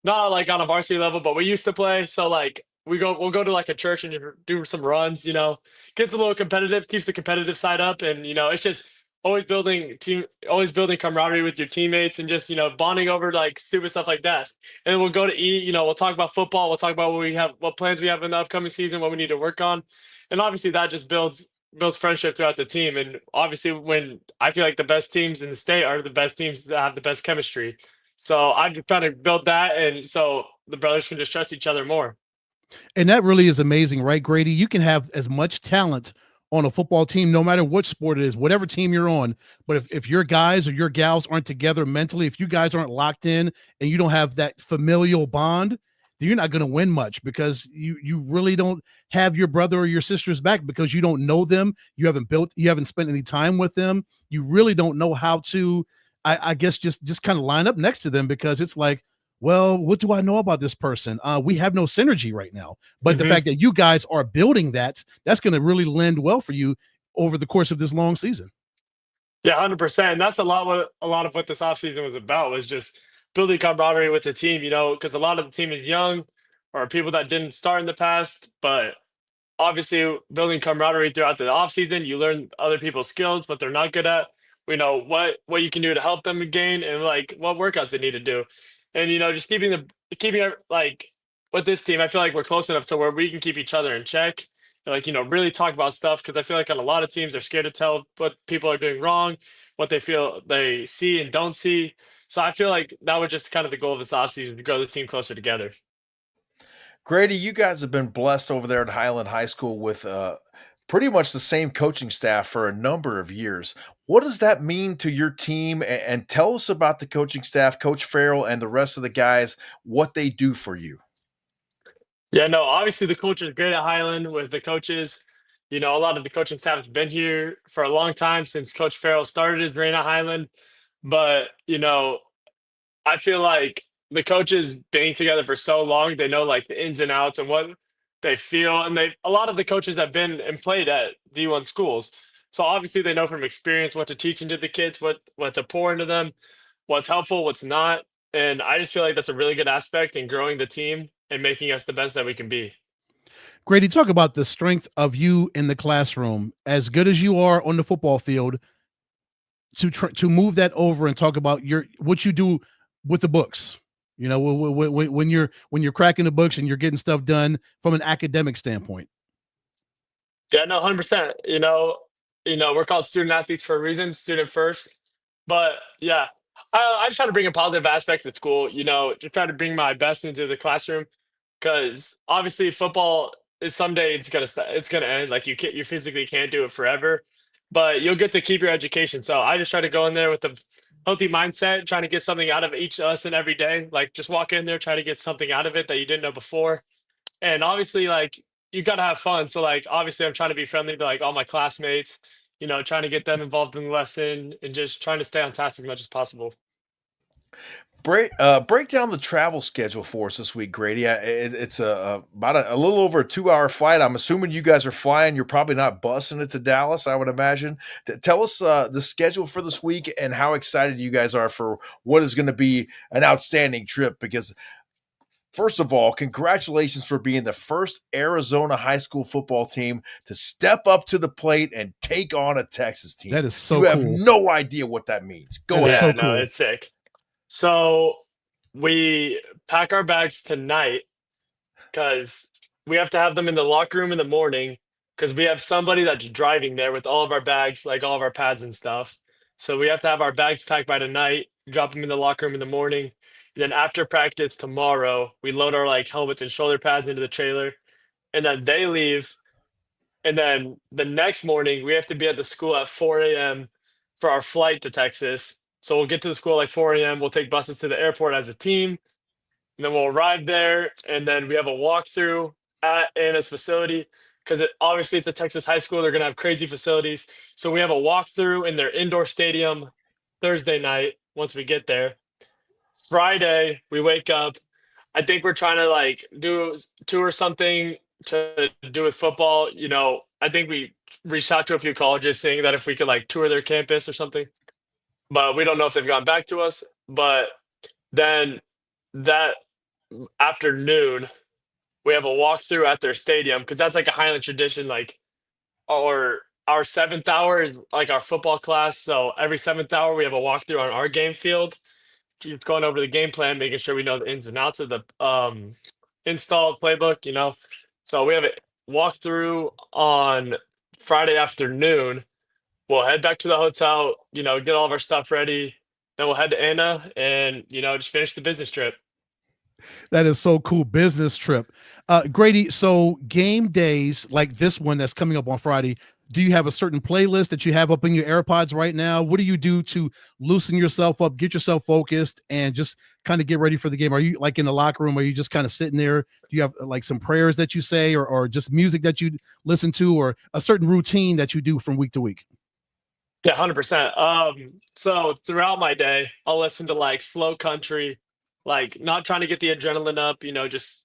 Not like on a varsity level, but we used to play. So like we'll go to like a church and do some runs, gets a little competitive, keeps the competitive side up. And, it's just always building camaraderie with your teammates and just, bonding over like stupid stuff like that. And then we'll go to eat, we'll talk about football. We'll talk about what plans we have in the upcoming season, what we need to work on. And obviously that just builds friendship throughout the team. And obviously when I feel like the best teams in the state are the best teams that have the best chemistry. So I'm just trying to build that, and so the brothers can just trust each other more. And that really is amazing, right, Grady? You can have as much talent on a football team, no matter what sport it is, whatever team you're on. But if your guys or your gals aren't together mentally, if you guys aren't locked in and you don't have that familial bond, then you're not going to win much, because you really don't have your brother or your sister's back, because you don't know them. You haven't spent any time with them. You really don't know how to, I guess, just kind of line up next to them, because it's like, well, what do I know about this person? We have no synergy right now. But the Mhm. fact that you guys are building that's going to really lend well for you over the course of this long season. Yeah, 100%. And that's a lot of what this offseason was about was just building camaraderie with the team, because a lot of the team is young or people that didn't start in the past, but obviously building camaraderie throughout the offseason, you learn other people's skills, what they're not good at. We know what you can do to help them gain and like what workouts they need to do. And just like with this team, I feel like we're close enough to where we can keep each other in check. And, like, really talk about stuff because I feel like on a lot of teams they're scared to tell what people are doing wrong, what they feel they see and don't see. So I feel like that was just kind of the goal of this offseason to grow the team closer together. Grady, you guys have been blessed over there at Highland High School with pretty much the same coaching staff for a number of years. What does that mean to your team? And tell us about the coaching staff, Coach Farrell, and the rest of the guys, what they do for you. Yeah, no, obviously the culture is great at Highland with the coaches. A lot of the coaching staff has been here for a long time since Coach Farrell started his reign at Highland. But, I feel like the coaches being together for so long, they know like the ins and outs and what they feel. And a lot of the coaches have been and played at D1 schools. So obviously they know from experience what to teach into the kids, what to pour into them, what's helpful, what's not. And I just feel like that's a really good aspect in growing the team and making us the best that we can be. Grady, talk about the strength of you in the classroom. As good as you are on the football field, to move that over and talk about what you do with the books. When you're cracking the books and you're getting stuff done from an academic standpoint. Yeah, no, 100%. We're called student athletes for a reason, student first. But yeah, I just try to bring a positive aspect to school. Just try to bring my best into the classroom because obviously football is someday it's gonna end. Like you physically can't do it forever, but you'll get to keep your education. So I just try to go in there with a healthy mindset, trying to get something out of each lesson every day. Like just walk in there, try to get something out of it that you didn't know before. And obviously, like you gotta have fun. So like obviously I'm trying to be friendly to like all my classmates, trying to get them involved in the lesson and just trying to stay on task as much as possible. Break down the travel schedule for us this week, Grady. It's about a little over a 2-hour flight. I'm assuming you guys are flying. You're probably not busing it to Dallas, I would imagine. Tell us the schedule for this week and how excited you guys are for what is going to be an outstanding trip. Because first of all, congratulations for being the first Arizona high school football team to step up to the plate and take on a Texas team. That is so You cool. have no idea what that means. Go That is ahead. so Yeah, cool. no, it's sick. So we pack our bags tonight because we have to have them in the locker room in the morning because we have somebody that's driving there with all of our bags, like all of our pads and stuff. So we have to have our bags packed by tonight, drop them in the locker room in the morning. And then after practice tomorrow, we load our like helmets and shoulder pads into the trailer. And then they leave. And then the next morning, we have to be at the school at 4 a.m. for our flight to Texas. So we'll get to the school like 4 a.m. We'll take buses to the airport as a team. And then we'll arrive there. And then we have a walkthrough at Anna's facility because obviously it's a Texas high school. They're going to have crazy facilities. So we have a walkthrough in their indoor stadium Thursday night once we get there. Friday, we wake up. I think we're trying to like tour something to do with football. I think we reached out to a few colleges saying that if we could like tour their campus or something. But we don't know if they've gone back to us. But then that afternoon, we have a walkthrough at their stadium because that's like a Highland tradition. Like, or our seventh hour is like our football class. So every seventh hour, we have a walkthrough on our game field. Just going over the game plan, making sure we know the ins and outs of the installed playbook. So we have it walkthrough on Friday afternoon. We'll head back to the hotel, get all of our stuff ready. Then we'll head to Anna and, just finish the business trip. That is so cool. Business trip. Grady, so game days like this one that's coming up on Friday, do you have a certain playlist that you have up in your AirPods right now? What do you do to loosen yourself up, get yourself focused, and just kind of get ready for the game? Are you like in the locker room? Are you just kind of sitting there? Do you have like some prayers that you say or just music that you listen to or a certain routine that you do from week to week? Yeah, 100%. So throughout my day, I'll listen to like slow country like not trying to get the adrenaline up, just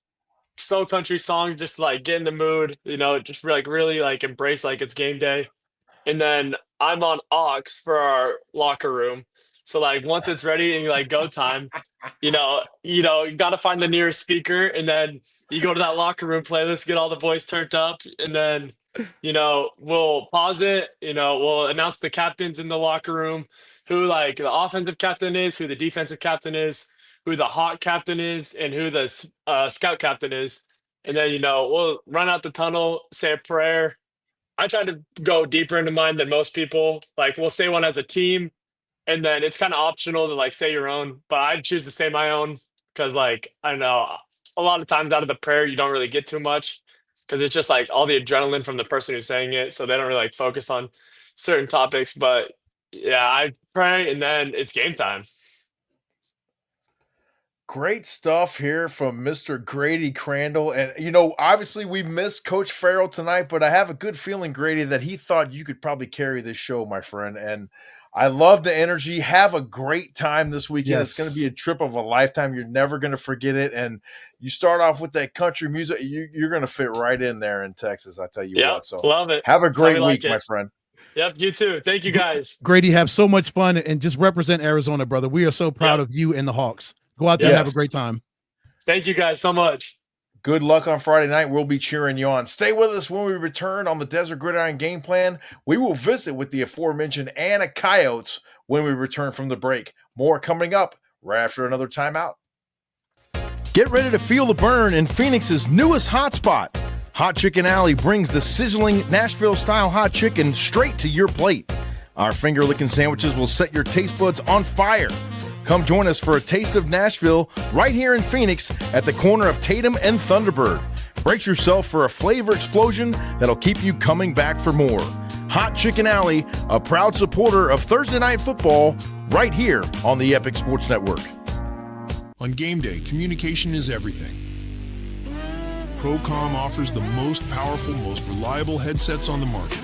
slow country songs, just like get in the mood, just like really like embrace like it's game day. And then I'm on aux for our locker room. So like once it's ready and like go time, you got to find the nearest speaker, and then you go to that locker room playlist, get all the boys turned up, and then we'll pause it. We'll announce the captains in the locker room, who like the offensive captain is, who the defensive captain is, who the hawk captain is, and who the scout captain is. And then we'll run out the tunnel, say a prayer. I try to go deeper into mine than most people. Like we'll say one as a team, and then it's kind of optional to like say your own. But I choose to say my own because like I don't know, a lot of times out of the prayer you don't really get too much because it's just like all the adrenaline from the person who's saying it, so they don't really like focus on certain topics. But yeah, I pray and then it's game time. Great stuff here from Mr. Grady Crandall. And, obviously we missed Coach Farrell tonight, but I have a good feeling, Grady, that he thought you could probably carry this show, my friend. And I love the energy. Have a great time this weekend. Yes. It's going to be a trip of a lifetime. You're never going to forget it. And you start off with that country music, you're going to fit right in there in Texas, I tell you what. So love it. Have a great like week, my friend. Yep, you too. Thank you, guys. Grady, have so much fun and just represent Arizona, brother. We are so proud of you and the Hawks. Go out there and have a great time. Thank you guys so much. Good luck on Friday night. We'll be cheering you on. Stay with us when we return on the Desert Gridiron Game Plan. We will visit with the aforementioned Anna Coyotes when we return from the break. More coming up right after another timeout. Get ready to feel the burn in Phoenix's newest hotspot. Hot Chicken Alley brings the sizzling Nashville-style hot chicken straight to your plate. Our finger-licking sandwiches will set your taste buds on fire. Come join us for a taste of Nashville right here in Phoenix at the corner of Tatum and Thunderbird. Brace yourself for a flavor explosion that'll keep you coming back for more. Hot Chicken Alley, a proud supporter of Thursday Night Football, right here on the Epic Sports Network. On game day, communication is everything. Procom offers the most powerful, most reliable headsets on the market.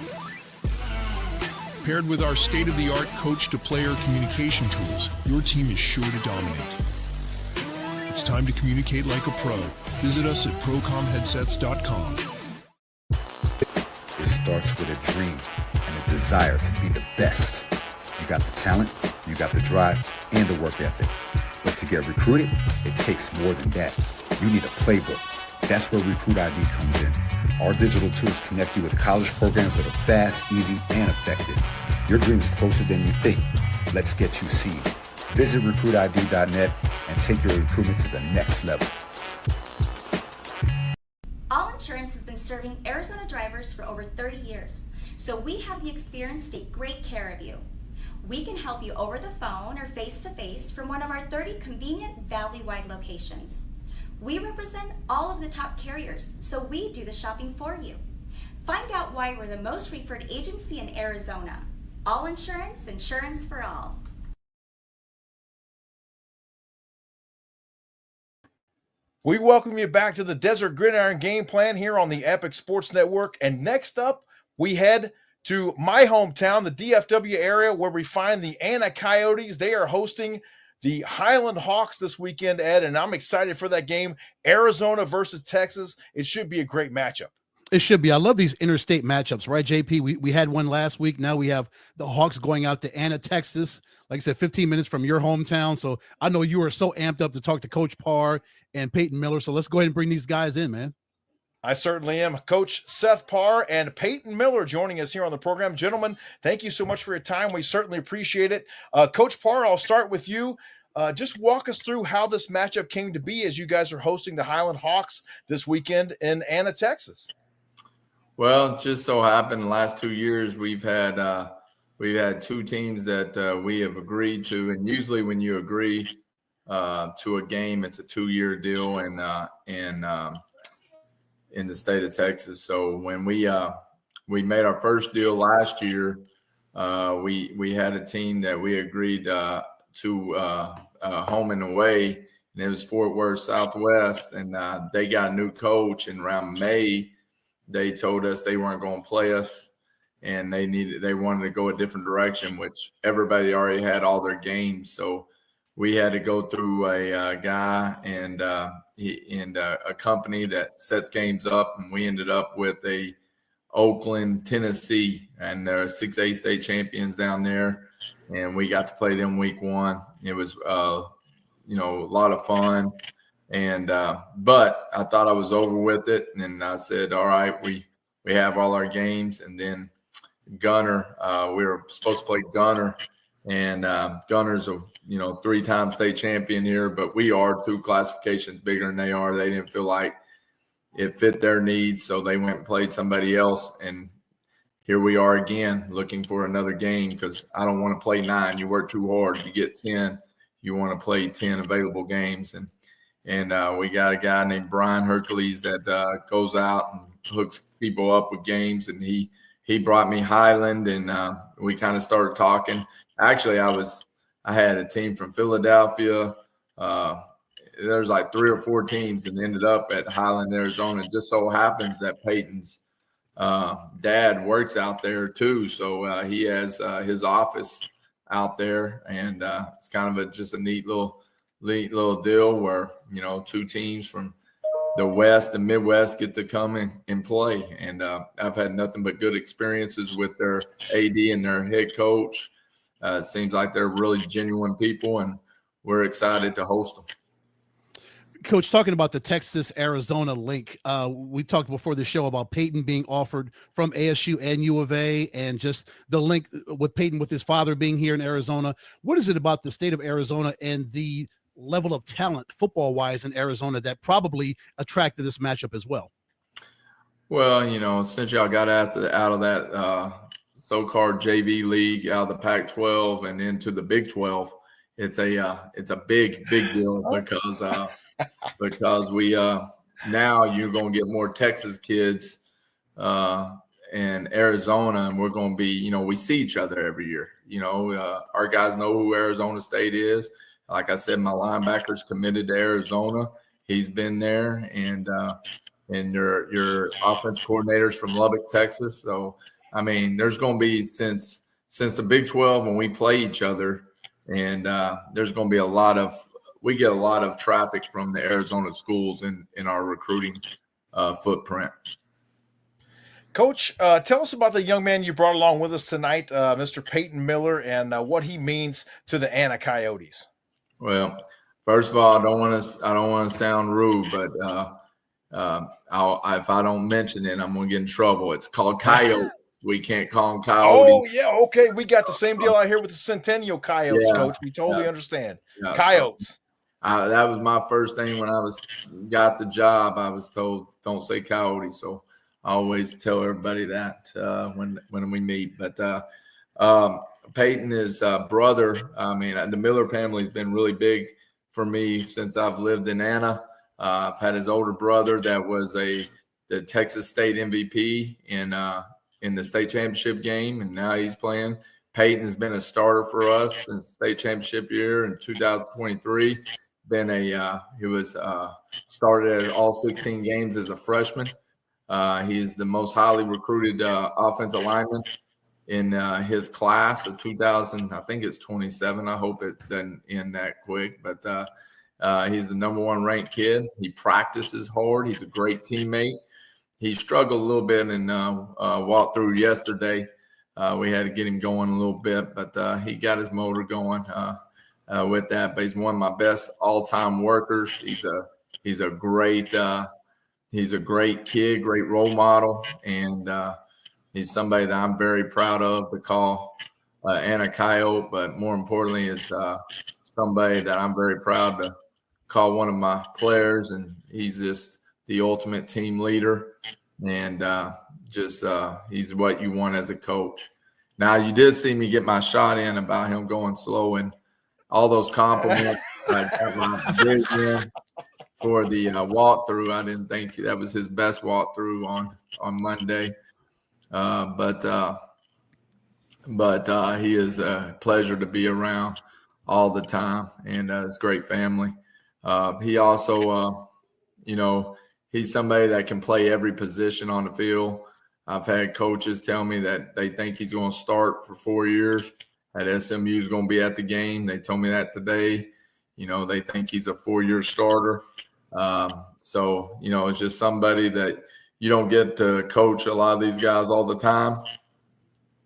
Paired with our state-of-the-art coach-to-player communication tools, your team is sure to dominate. It's time to communicate like a pro. Visit us at procomheadsets.com. It starts with a dream and a desire to be the best. You got the talent, you got the drive, and the work ethic. But to get recruited, it takes more than that. You need a playbook. That's where Recruit ID comes in. Our digital tools connect you with college programs that are fast, easy, and effective. Your dream is closer than you think. Let's get you seeded. Visit recruitid.net and take your recruitment to the next level. All Insurance has been serving Arizona drivers for over 30 years, so we have the experience to take great care of you. We can help you over the phone or face-to-face from one of our 30 convenient valley-wide locations. We represent all of the top carriers, so we do the shopping for you. Find out why we're the most referred agency in Arizona. All Insurance, insurance for all. We welcome you back to the Desert Gridiron Game Plan here on the Epic Sports Network. And next up, we head to my hometown, the DFW area, where we find the Anna Coyotes. They are hosting the Highland Hawks this weekend, Ed, and I'm excited for that game. Arizona versus Texas. It should be a great matchup. It should be. I love these interstate matchups, right, JP? We had one last week. Now we have the Hawks going out to Anna, Texas. Like I said, 15 minutes from your hometown. So I know you are so amped up to talk to Coach Parr and Peyton Miller. So let's go ahead and bring these guys in, man. I certainly am. Coach Seth Parr and Peyton Miller joining us here on the program. Gentlemen, thank you so much for your time. We certainly appreciate it. Coach Parr, I'll start with you. Just walk us through how this matchup came to be as you guys are hosting the Highland Hawks this weekend in Anna, Texas. Well, it just so happened the last 2 years we've had two teams that we have agreed to, and usually when you agree to a game, it's a 2-year deal, in the state of Texas. So when we made our first deal last year, we had a team that we agreed to home and away, and it was Fort Worth Southwest, and they got a new coach, and around May they told us they weren't going to play us, and they wanted to go a different direction, which everybody already had all their games. So we had to go through a guy and a company that sets games up, and we ended up with a Oakland, Tennessee, and they're 6A state champions down there, and we got to play them week 1. It was a lot of fun, and but I thought I was over with it, and I said, all right, we have all our games, and then Gunner, we were supposed to play Gunner, and Gunner's a 3-time state champion here, but we are 2 classifications bigger than they are. They didn't feel like it fit their needs, so they went and played somebody else. And here we are again looking for another game, because I don't want to play 9. You work too hard. You get 10. You want to play 10 available games. And we got a guy named Brian Hercules that goes out and hooks people up with games, and he brought me Highland, and we kind of started talking. Actually, I had a team from Philadelphia. There's like 3 or 4 teams, and ended up at Highland, Arizona. It just so happens that Peyton's dad works out there too, so he has his office out there, and it's kind of just a neat little deal where 2 teams from the West and Midwest get to come and play. And I've had nothing but good experiences with their AD and their head coach. It seems like they're really genuine people, and we're excited to host them. Coach, talking about the Texas-Arizona link, we talked before the show about Peyton being offered from ASU and U of A, and just the link with Peyton with his father being here in Arizona. What is it about the state of Arizona and the level of talent football-wise in Arizona that probably attracted this matchup as well? Well, since y'all got out of that so-called JV league, out of the Pac-12 and into the Big 12, it's a big deal, because we now you're going to get more Texas kids in Arizona, and we're going to be, we see each other every year. Our guys know who Arizona State is. Like I said, my linebacker's committed to Arizona. He's been there, and your offense coordinator's from Lubbock, Texas. So, I mean, there's going to be since the Big 12 when we play each other, and there's going to be we get a lot of traffic from the Arizona schools in our recruiting footprint. Coach, tell us about the young man you brought along with us tonight, Mr. Peyton Miller, and what he means to the Anna Coyotes. Well, first of all, I don't want to sound rude, but if I don't mention it, I'm going to get in trouble. It's called Coyote. We can't call them Coyotes. Oh, yeah, okay. We got the same deal out here with the Centennial Coyotes, Coach. We totally understand. Coyotes. That was my first thing when I got the job. I was told, don't say Coyote. So I always tell everybody that when we meet. But Peyton is brother. I mean, the Miller family has been really big for me since I've lived in Anna. I've had his older brother that was the Texas State MVP in the state championship game, and now he's playing. Peyton has been a starter for us since state championship year in 2023. He was started at all 16 games as a freshman. He is the most highly recruited offensive lineman in his class of 2000. I think it's 27. I hope it doesn't end that quick, but he's the number 1 ranked kid. He practices hard. He's a great teammate. He struggled a little bit in walk through yesterday. We had to get him going a little bit, but he got his motor going with that. But he's one of my best all-time workers. He's a great kid, great role model, and he's somebody that I'm very proud of to call Anna Coyote. But more importantly, it's somebody that I'm very proud to call one of my players, and he's just the ultimate team leader, and he's what you want as a coach. Now, you did see me get my shot in about him going slow, and all those compliments. I got my vision for the walkthrough. I didn't think that was his best walkthrough on Monday, but he is a pleasure to be around all the time, and it's great family. He also, he's somebody that can play every position on the field. I've had coaches tell me that they think he's going to start for 4 years. At SMU is going to be at the game. They told me that today. They think he's a 4-year starter. So, it's just somebody that you don't get to coach a lot of these guys all the time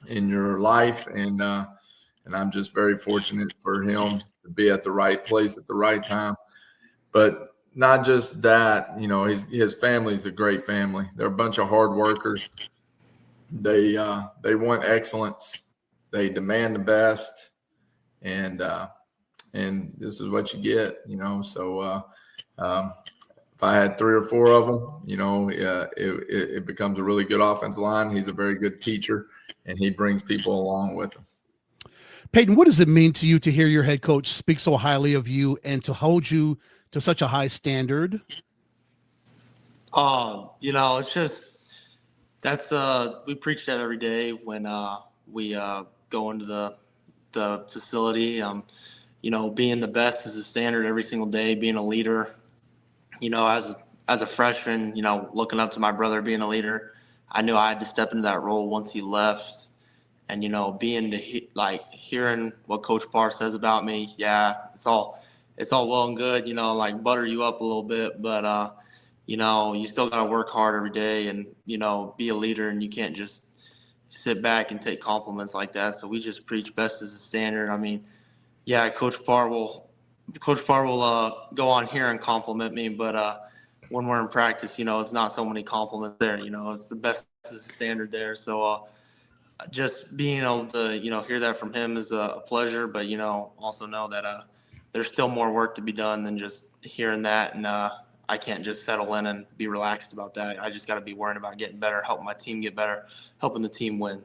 in your life. And I'm just very fortunate for him to be at the right place at the right time. But not just that, his family's a great family. They're a bunch of hard workers. They want excellence. They demand the best, and this is what you get, So if I had 3 or 4 of them, it becomes a really good offensive line. He's a very good teacher, and he brings people along with him. Peyton, what does it mean to you to hear your head coach speak so highly of you and to hold you to such a high standard? It's just we preach that every day when we go into the facility. Being the best is the standard every single day. Being a leader, as a freshman, looking up to my brother being a leader, I knew I had to step into that role once he left. And hearing what Coach Parr says about me, yeah, it's all well and good, butter you up a little bit, but you still got to work hard every day and be a leader, and you can't just sit back and take compliments like that. So we just preach best as a standard. I mean, yeah, Coach Parr will go on here and compliment me, but when we're in practice, it's not so many compliments there. It's the best as a standard there. So just being able to hear that from him is a pleasure, but also know that there's still more work to be done than just hearing that, and I can't just settle in and be relaxed about that. I just got to be worrying about getting better, helping my team get better, helping the team win.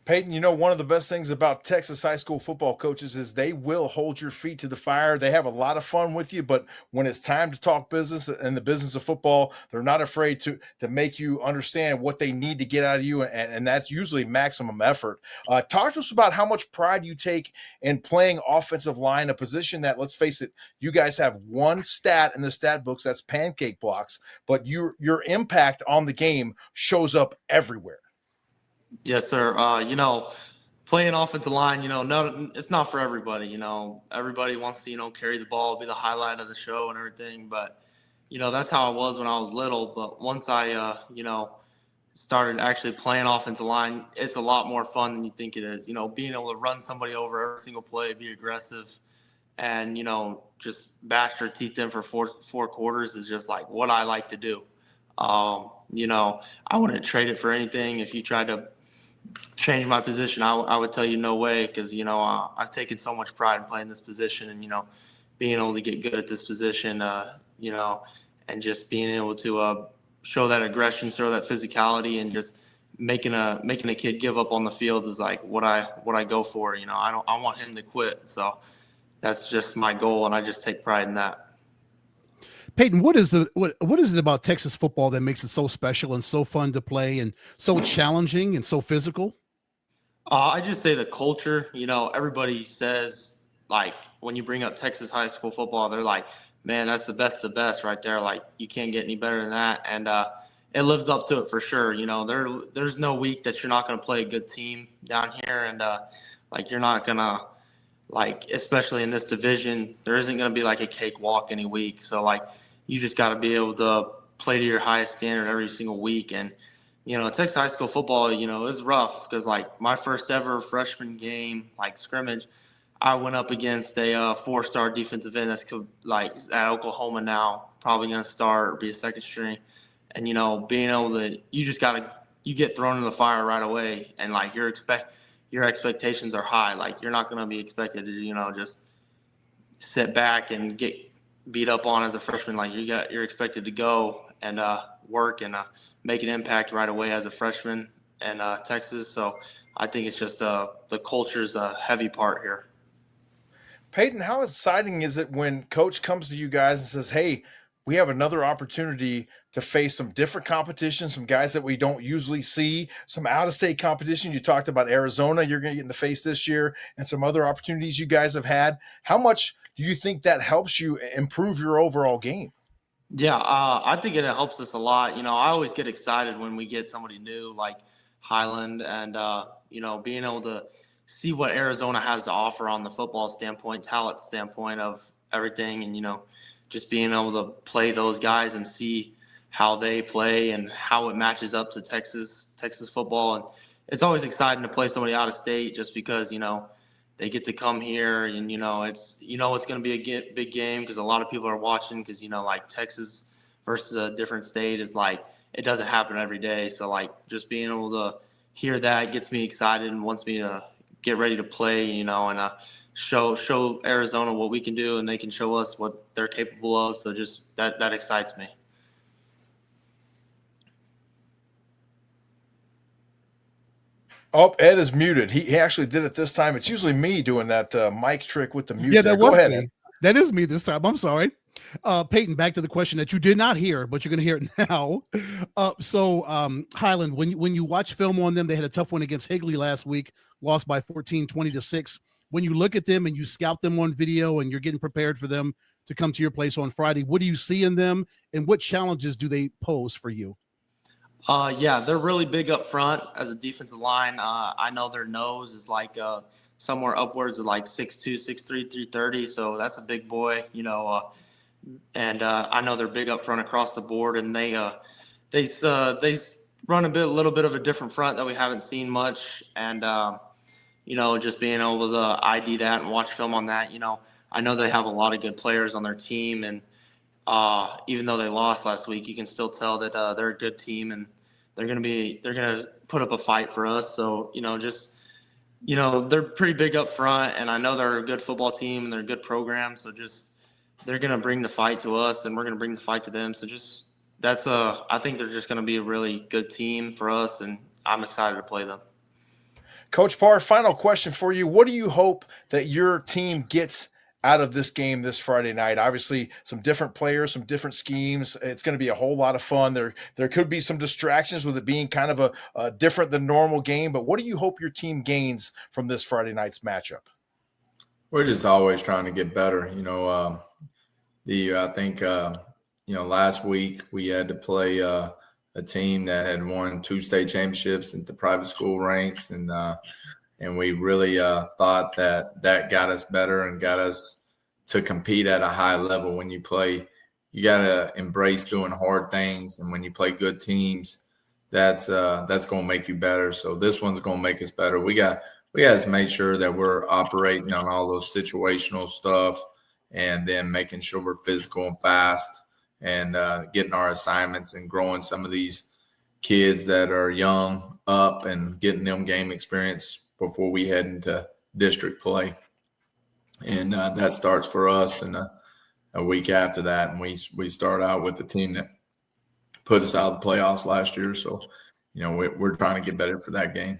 Peyton, one of the best things about Texas high school football coaches is they will hold your feet to the fire. They have a lot of fun with you, but when it's time to talk business and the business of football, they're not afraid to make you understand what they need to get out of you, and that's usually maximum effort. Talk to us about how much pride you take in playing offensive line, a position that, let's face it, you guys have one stat in the stat books, that's pancake blocks, but your impact on the game shows up everywhere. Yes, sir. Playing offensive line, it's not for everybody. Everybody wants to, carry the ball, be the highlight of the show and everything. But, that's how I was when I was little. But once I, started actually playing offensive line, it's a lot more fun than you think it is. Being able to run somebody over every single play, be aggressive, and, just bash their teeth in for four quarters is just like what I like to do. I wouldn't trade it for anything. If you tried to change my position, I would tell you no way, because I've taken so much pride in playing this position, and being able to get good at this position, and just being able to show that aggression, show that physicality, and just making a kid give up on the field is like what I go for. I want him to quit, so that's just my goal, and I just take pride in that. Peyton, what is it about Texas football that makes it so special and so fun to play and so challenging and so physical? I just say the culture. Everybody says, like, when you bring up Texas high school football, they're like, man, that's the best of the best right there. Like, you can't get any better than that. And it lives up to it for sure. There's no week that you're not going to play a good team down here. And you're not going to, especially in this division, there isn't going to be like a cakewalk any week. So you just got to be able to play to your highest standard every single week. And, Texas high school football, is rough, because my first ever freshman game, scrimmage, I went up against a 4-star defensive end that's at Oklahoma now, probably going to start or be a second string. And, being able to, you get thrown in the fire right away. And your expectations are high. You're not going to be expected to, just sit back and get beat up on as a freshman. You're expected to go and work and make an impact right away as a freshman in Texas. So I think it's just the culture's a heavy part here. Peyton, how exciting is it when coach comes to you guys and says, hey, we have another opportunity to face some different competition, some guys that we don't usually see, some out-of-state competition. You talked about Arizona you're going to get to face this year, and some other opportunities you guys have had. How much do you think that helps you improve your overall game? Yeah, I think it helps us a lot. I always get excited when we get somebody new like Highland, and, being able to see what Arizona has to offer on the football standpoint, talent standpoint of everything, and just being able to play those guys and see how they play and how it matches up to Texas football. And it's always exciting to play somebody out of state, just because they get to come here, and it's going to be a big game because a lot of people are watching, because like Texas versus a different state is like, it doesn't happen every day. So like just being able to hear that gets me excited and wants me to get ready to play, and show Arizona what we can do, and they can show us what they're capable of. So just that excites me. Oh, Ed is muted. He actually did it this time. It's usually me doing that mic trick with the mute. Yeah, there. that Go was ahead, me. Ed. That is me this time. I'm sorry. Peyton, back to the question that you did not hear, but you're going to hear it now. Highland, when you watch film on them, they had a tough one against Higley last week, lost by 14, 20-6. When you look at them and you scout them on video and you're getting prepared for them to come to your place on Friday, what do you see in them, and what challenges do they pose for you? Yeah, they're really big up front as a defensive line. I know their nose is like somewhere upwards of like 6'2", 6'3", 330. So that's a big boy, and I know they're big up front across the board, and they run a little bit of a different front that we haven't seen much. And, just being able to ID that and watch film on that, I know they have a lot of good players on their team, and even though they lost last week, you can still tell that they're a good team, and they're gonna put up a fight for us. So they're pretty big up front, and I know they're a good football team and they're a good program. So they're gonna bring the fight to us, and we're gonna bring the fight to them. So I think they're just gonna be a really good team for us, and I'm excited to play them. Coach Parr, final question for you. What do you hope that your team gets out of this game this Friday night? Obviously, some different players, some different schemes. It's going to be a whole lot of fun. There could be some distractions with it being kind of a different than normal game, but what do you hope your team gains from this Friday night's matchup? We're just always trying to get better. I think last week we had to play a team that had won 2 state championships at the private school ranks, and we really thought that got us better and got us to compete at a high level. When you play, you got to embrace doing hard things, and when you play good teams, that's going to make you better. So this one's going to make us better. We got to make sure that we're operating on all those situational stuff, and then making sure we're physical and fast, and getting our assignments and growing some of these kids that are young up and getting them game experience before we head into district play. And that starts for us in a week after that. And we start out with the team that put us out of the playoffs last year. So, we're trying to get better for that game.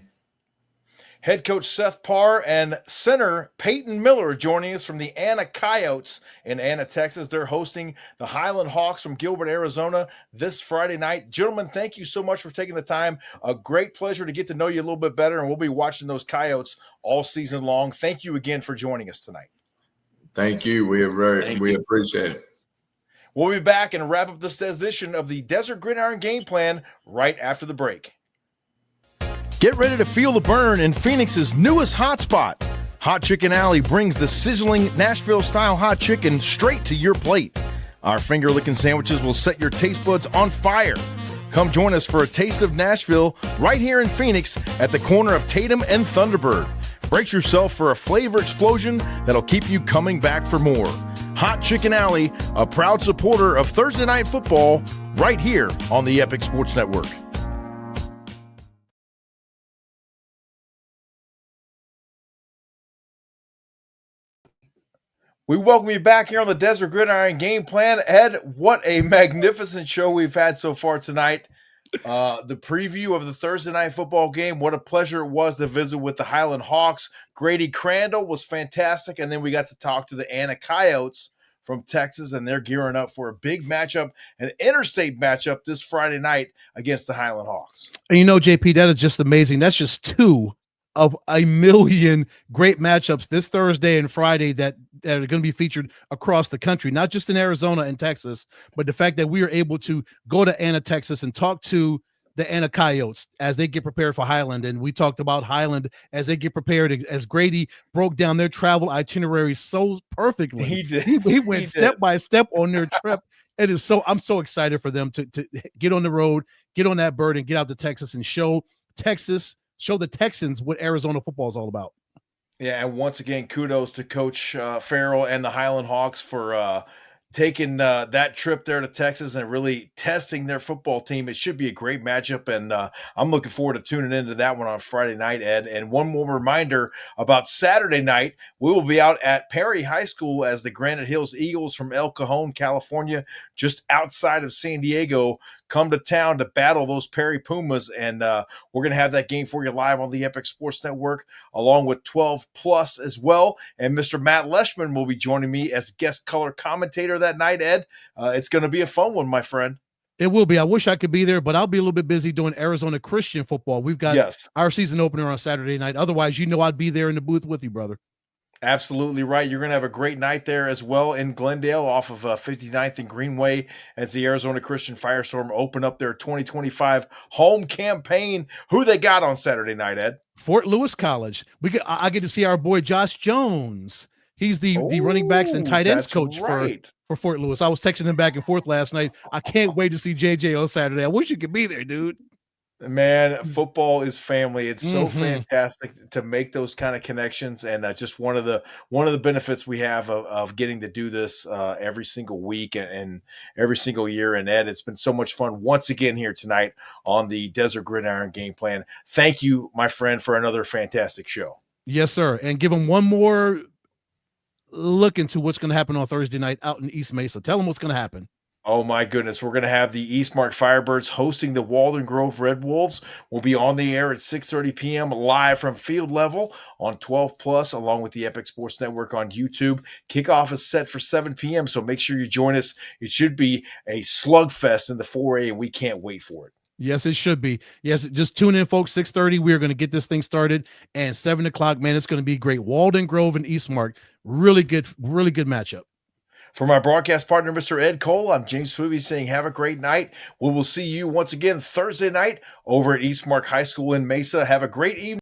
Head coach Seth Parr and center Peyton Miller joining us from the Anna Coyotes in Anna, Texas. They're hosting the Highland Hawks from Gilbert, Arizona this Friday night. Gentlemen, thank you so much for taking the time. A great pleasure to get to know you a little bit better, and we'll be watching those Coyotes all season long. Thank you again for joining us tonight. Thank you. We appreciate it. We'll be back and wrap up this edition of the Desert Gridiron Game Plan right after the break. Get ready to feel the burn in Phoenix's newest hotspot. Hot Chicken Alley brings the sizzling Nashville-style hot chicken straight to your plate. Our finger-licking sandwiches will set your taste buds on fire. Come join us for a taste of Nashville right here in Phoenix at the corner of Tatum and Thunderbird. Brace yourself for a flavor explosion that'll keep you coming back for more. Hot Chicken Alley, a proud supporter of Thursday Night Football, right here on the Epic Sports Network. We welcome you back here on the Desert Gridiron Game Plan. Ed, what a magnificent show we've had so far tonight. The preview of the Thursday Night Football game, what a pleasure it was to visit with the Highland Hawks. Grady Crandall was fantastic, and then we got to talk to the Anna Coyotes from Texas, and they're gearing up for a big matchup, an interstate matchup this Friday night against the Highland Hawks. And JP, that is just amazing. That's just 2 of a million great matchups this Thursday and Friday that are going to be featured across the country, not just in Arizona and Texas, but the fact that we are able to go to Anna, Texas and talk to the Anna Coyotes as they get prepared for Highland. And we talked about Highland as they get prepared, as Grady broke down their travel itinerary so perfectly. He did. He went step by step on their trip. I'm so excited for them to get on the road, get on that bird, and get out to Texas and show the Texans what Arizona football is all about. Yeah, and once again, kudos to Coach Farrell and the Highland Hawks for taking that trip there to Texas and really testing their football team. It should be a great matchup, and I'm looking forward to tuning into that one on Friday night, Ed. And one more reminder about Saturday night, we will be out at Perry High School as the Granite Hills Eagles from El Cajon, California, just outside of San Diego, come to town to battle those Perry Pumas. And we're going to have that game for you live on the Epic Sports Network, along with 12 Plus as well. And Mr. Matt Leishman will be joining me as guest color commentator that night, Ed. It's going to be a fun one, my friend. It will be. I wish I could be there, but I'll be a little bit busy doing Arizona Christian football. We've got our season opener on Saturday night. Otherwise, I'd be there in the booth with you, brother. Absolutely right. You're going to have a great night there as well in Glendale off of 59th and Greenway as the Arizona Christian Firestorm open up their 2025 home campaign. Who they got on Saturday night, Ed? Fort Lewis College. I get to see our boy Josh Jones. He's the running backs and tight ends coach for Fort Lewis. I was texting him back and forth last night. I can't wait to see JJ on Saturday. I wish you could be there, dude. Man, football is family. It's so fantastic to make those kind of connections, and just one of the benefits we have of getting to do this every single week and every single year. And Ed, it's been so much fun once again here tonight on the Desert Gridiron Game Plan. Thank you, my friend, for another fantastic show. Yes, sir. And give them one more look into what's going to happen on Thursday night out in East Mesa. Tell them what's going to happen. Oh, my goodness. We're going to have the Eastmark Firebirds hosting the Walden Grove Red Wolves. We'll be on the air at 6:30 p.m. live from field level on 12 Plus, along with the Epic Sports Network on YouTube. Kickoff is set for 7 p.m., so make sure you join us. It should be a slugfest in the 4A, and we can't wait for it. Yes, it should be. Yes, just tune in, folks. 6:30, we're going to get this thing started, and 7 o'clock, man, it's going to be great. Walden Grove and Eastmark, really good matchup. For my broadcast partner, Mr. Ed Cole, I'm James Spoovy saying have a great night. We will see you once again Thursday night over at Eastmark High School in Mesa. Have a great evening.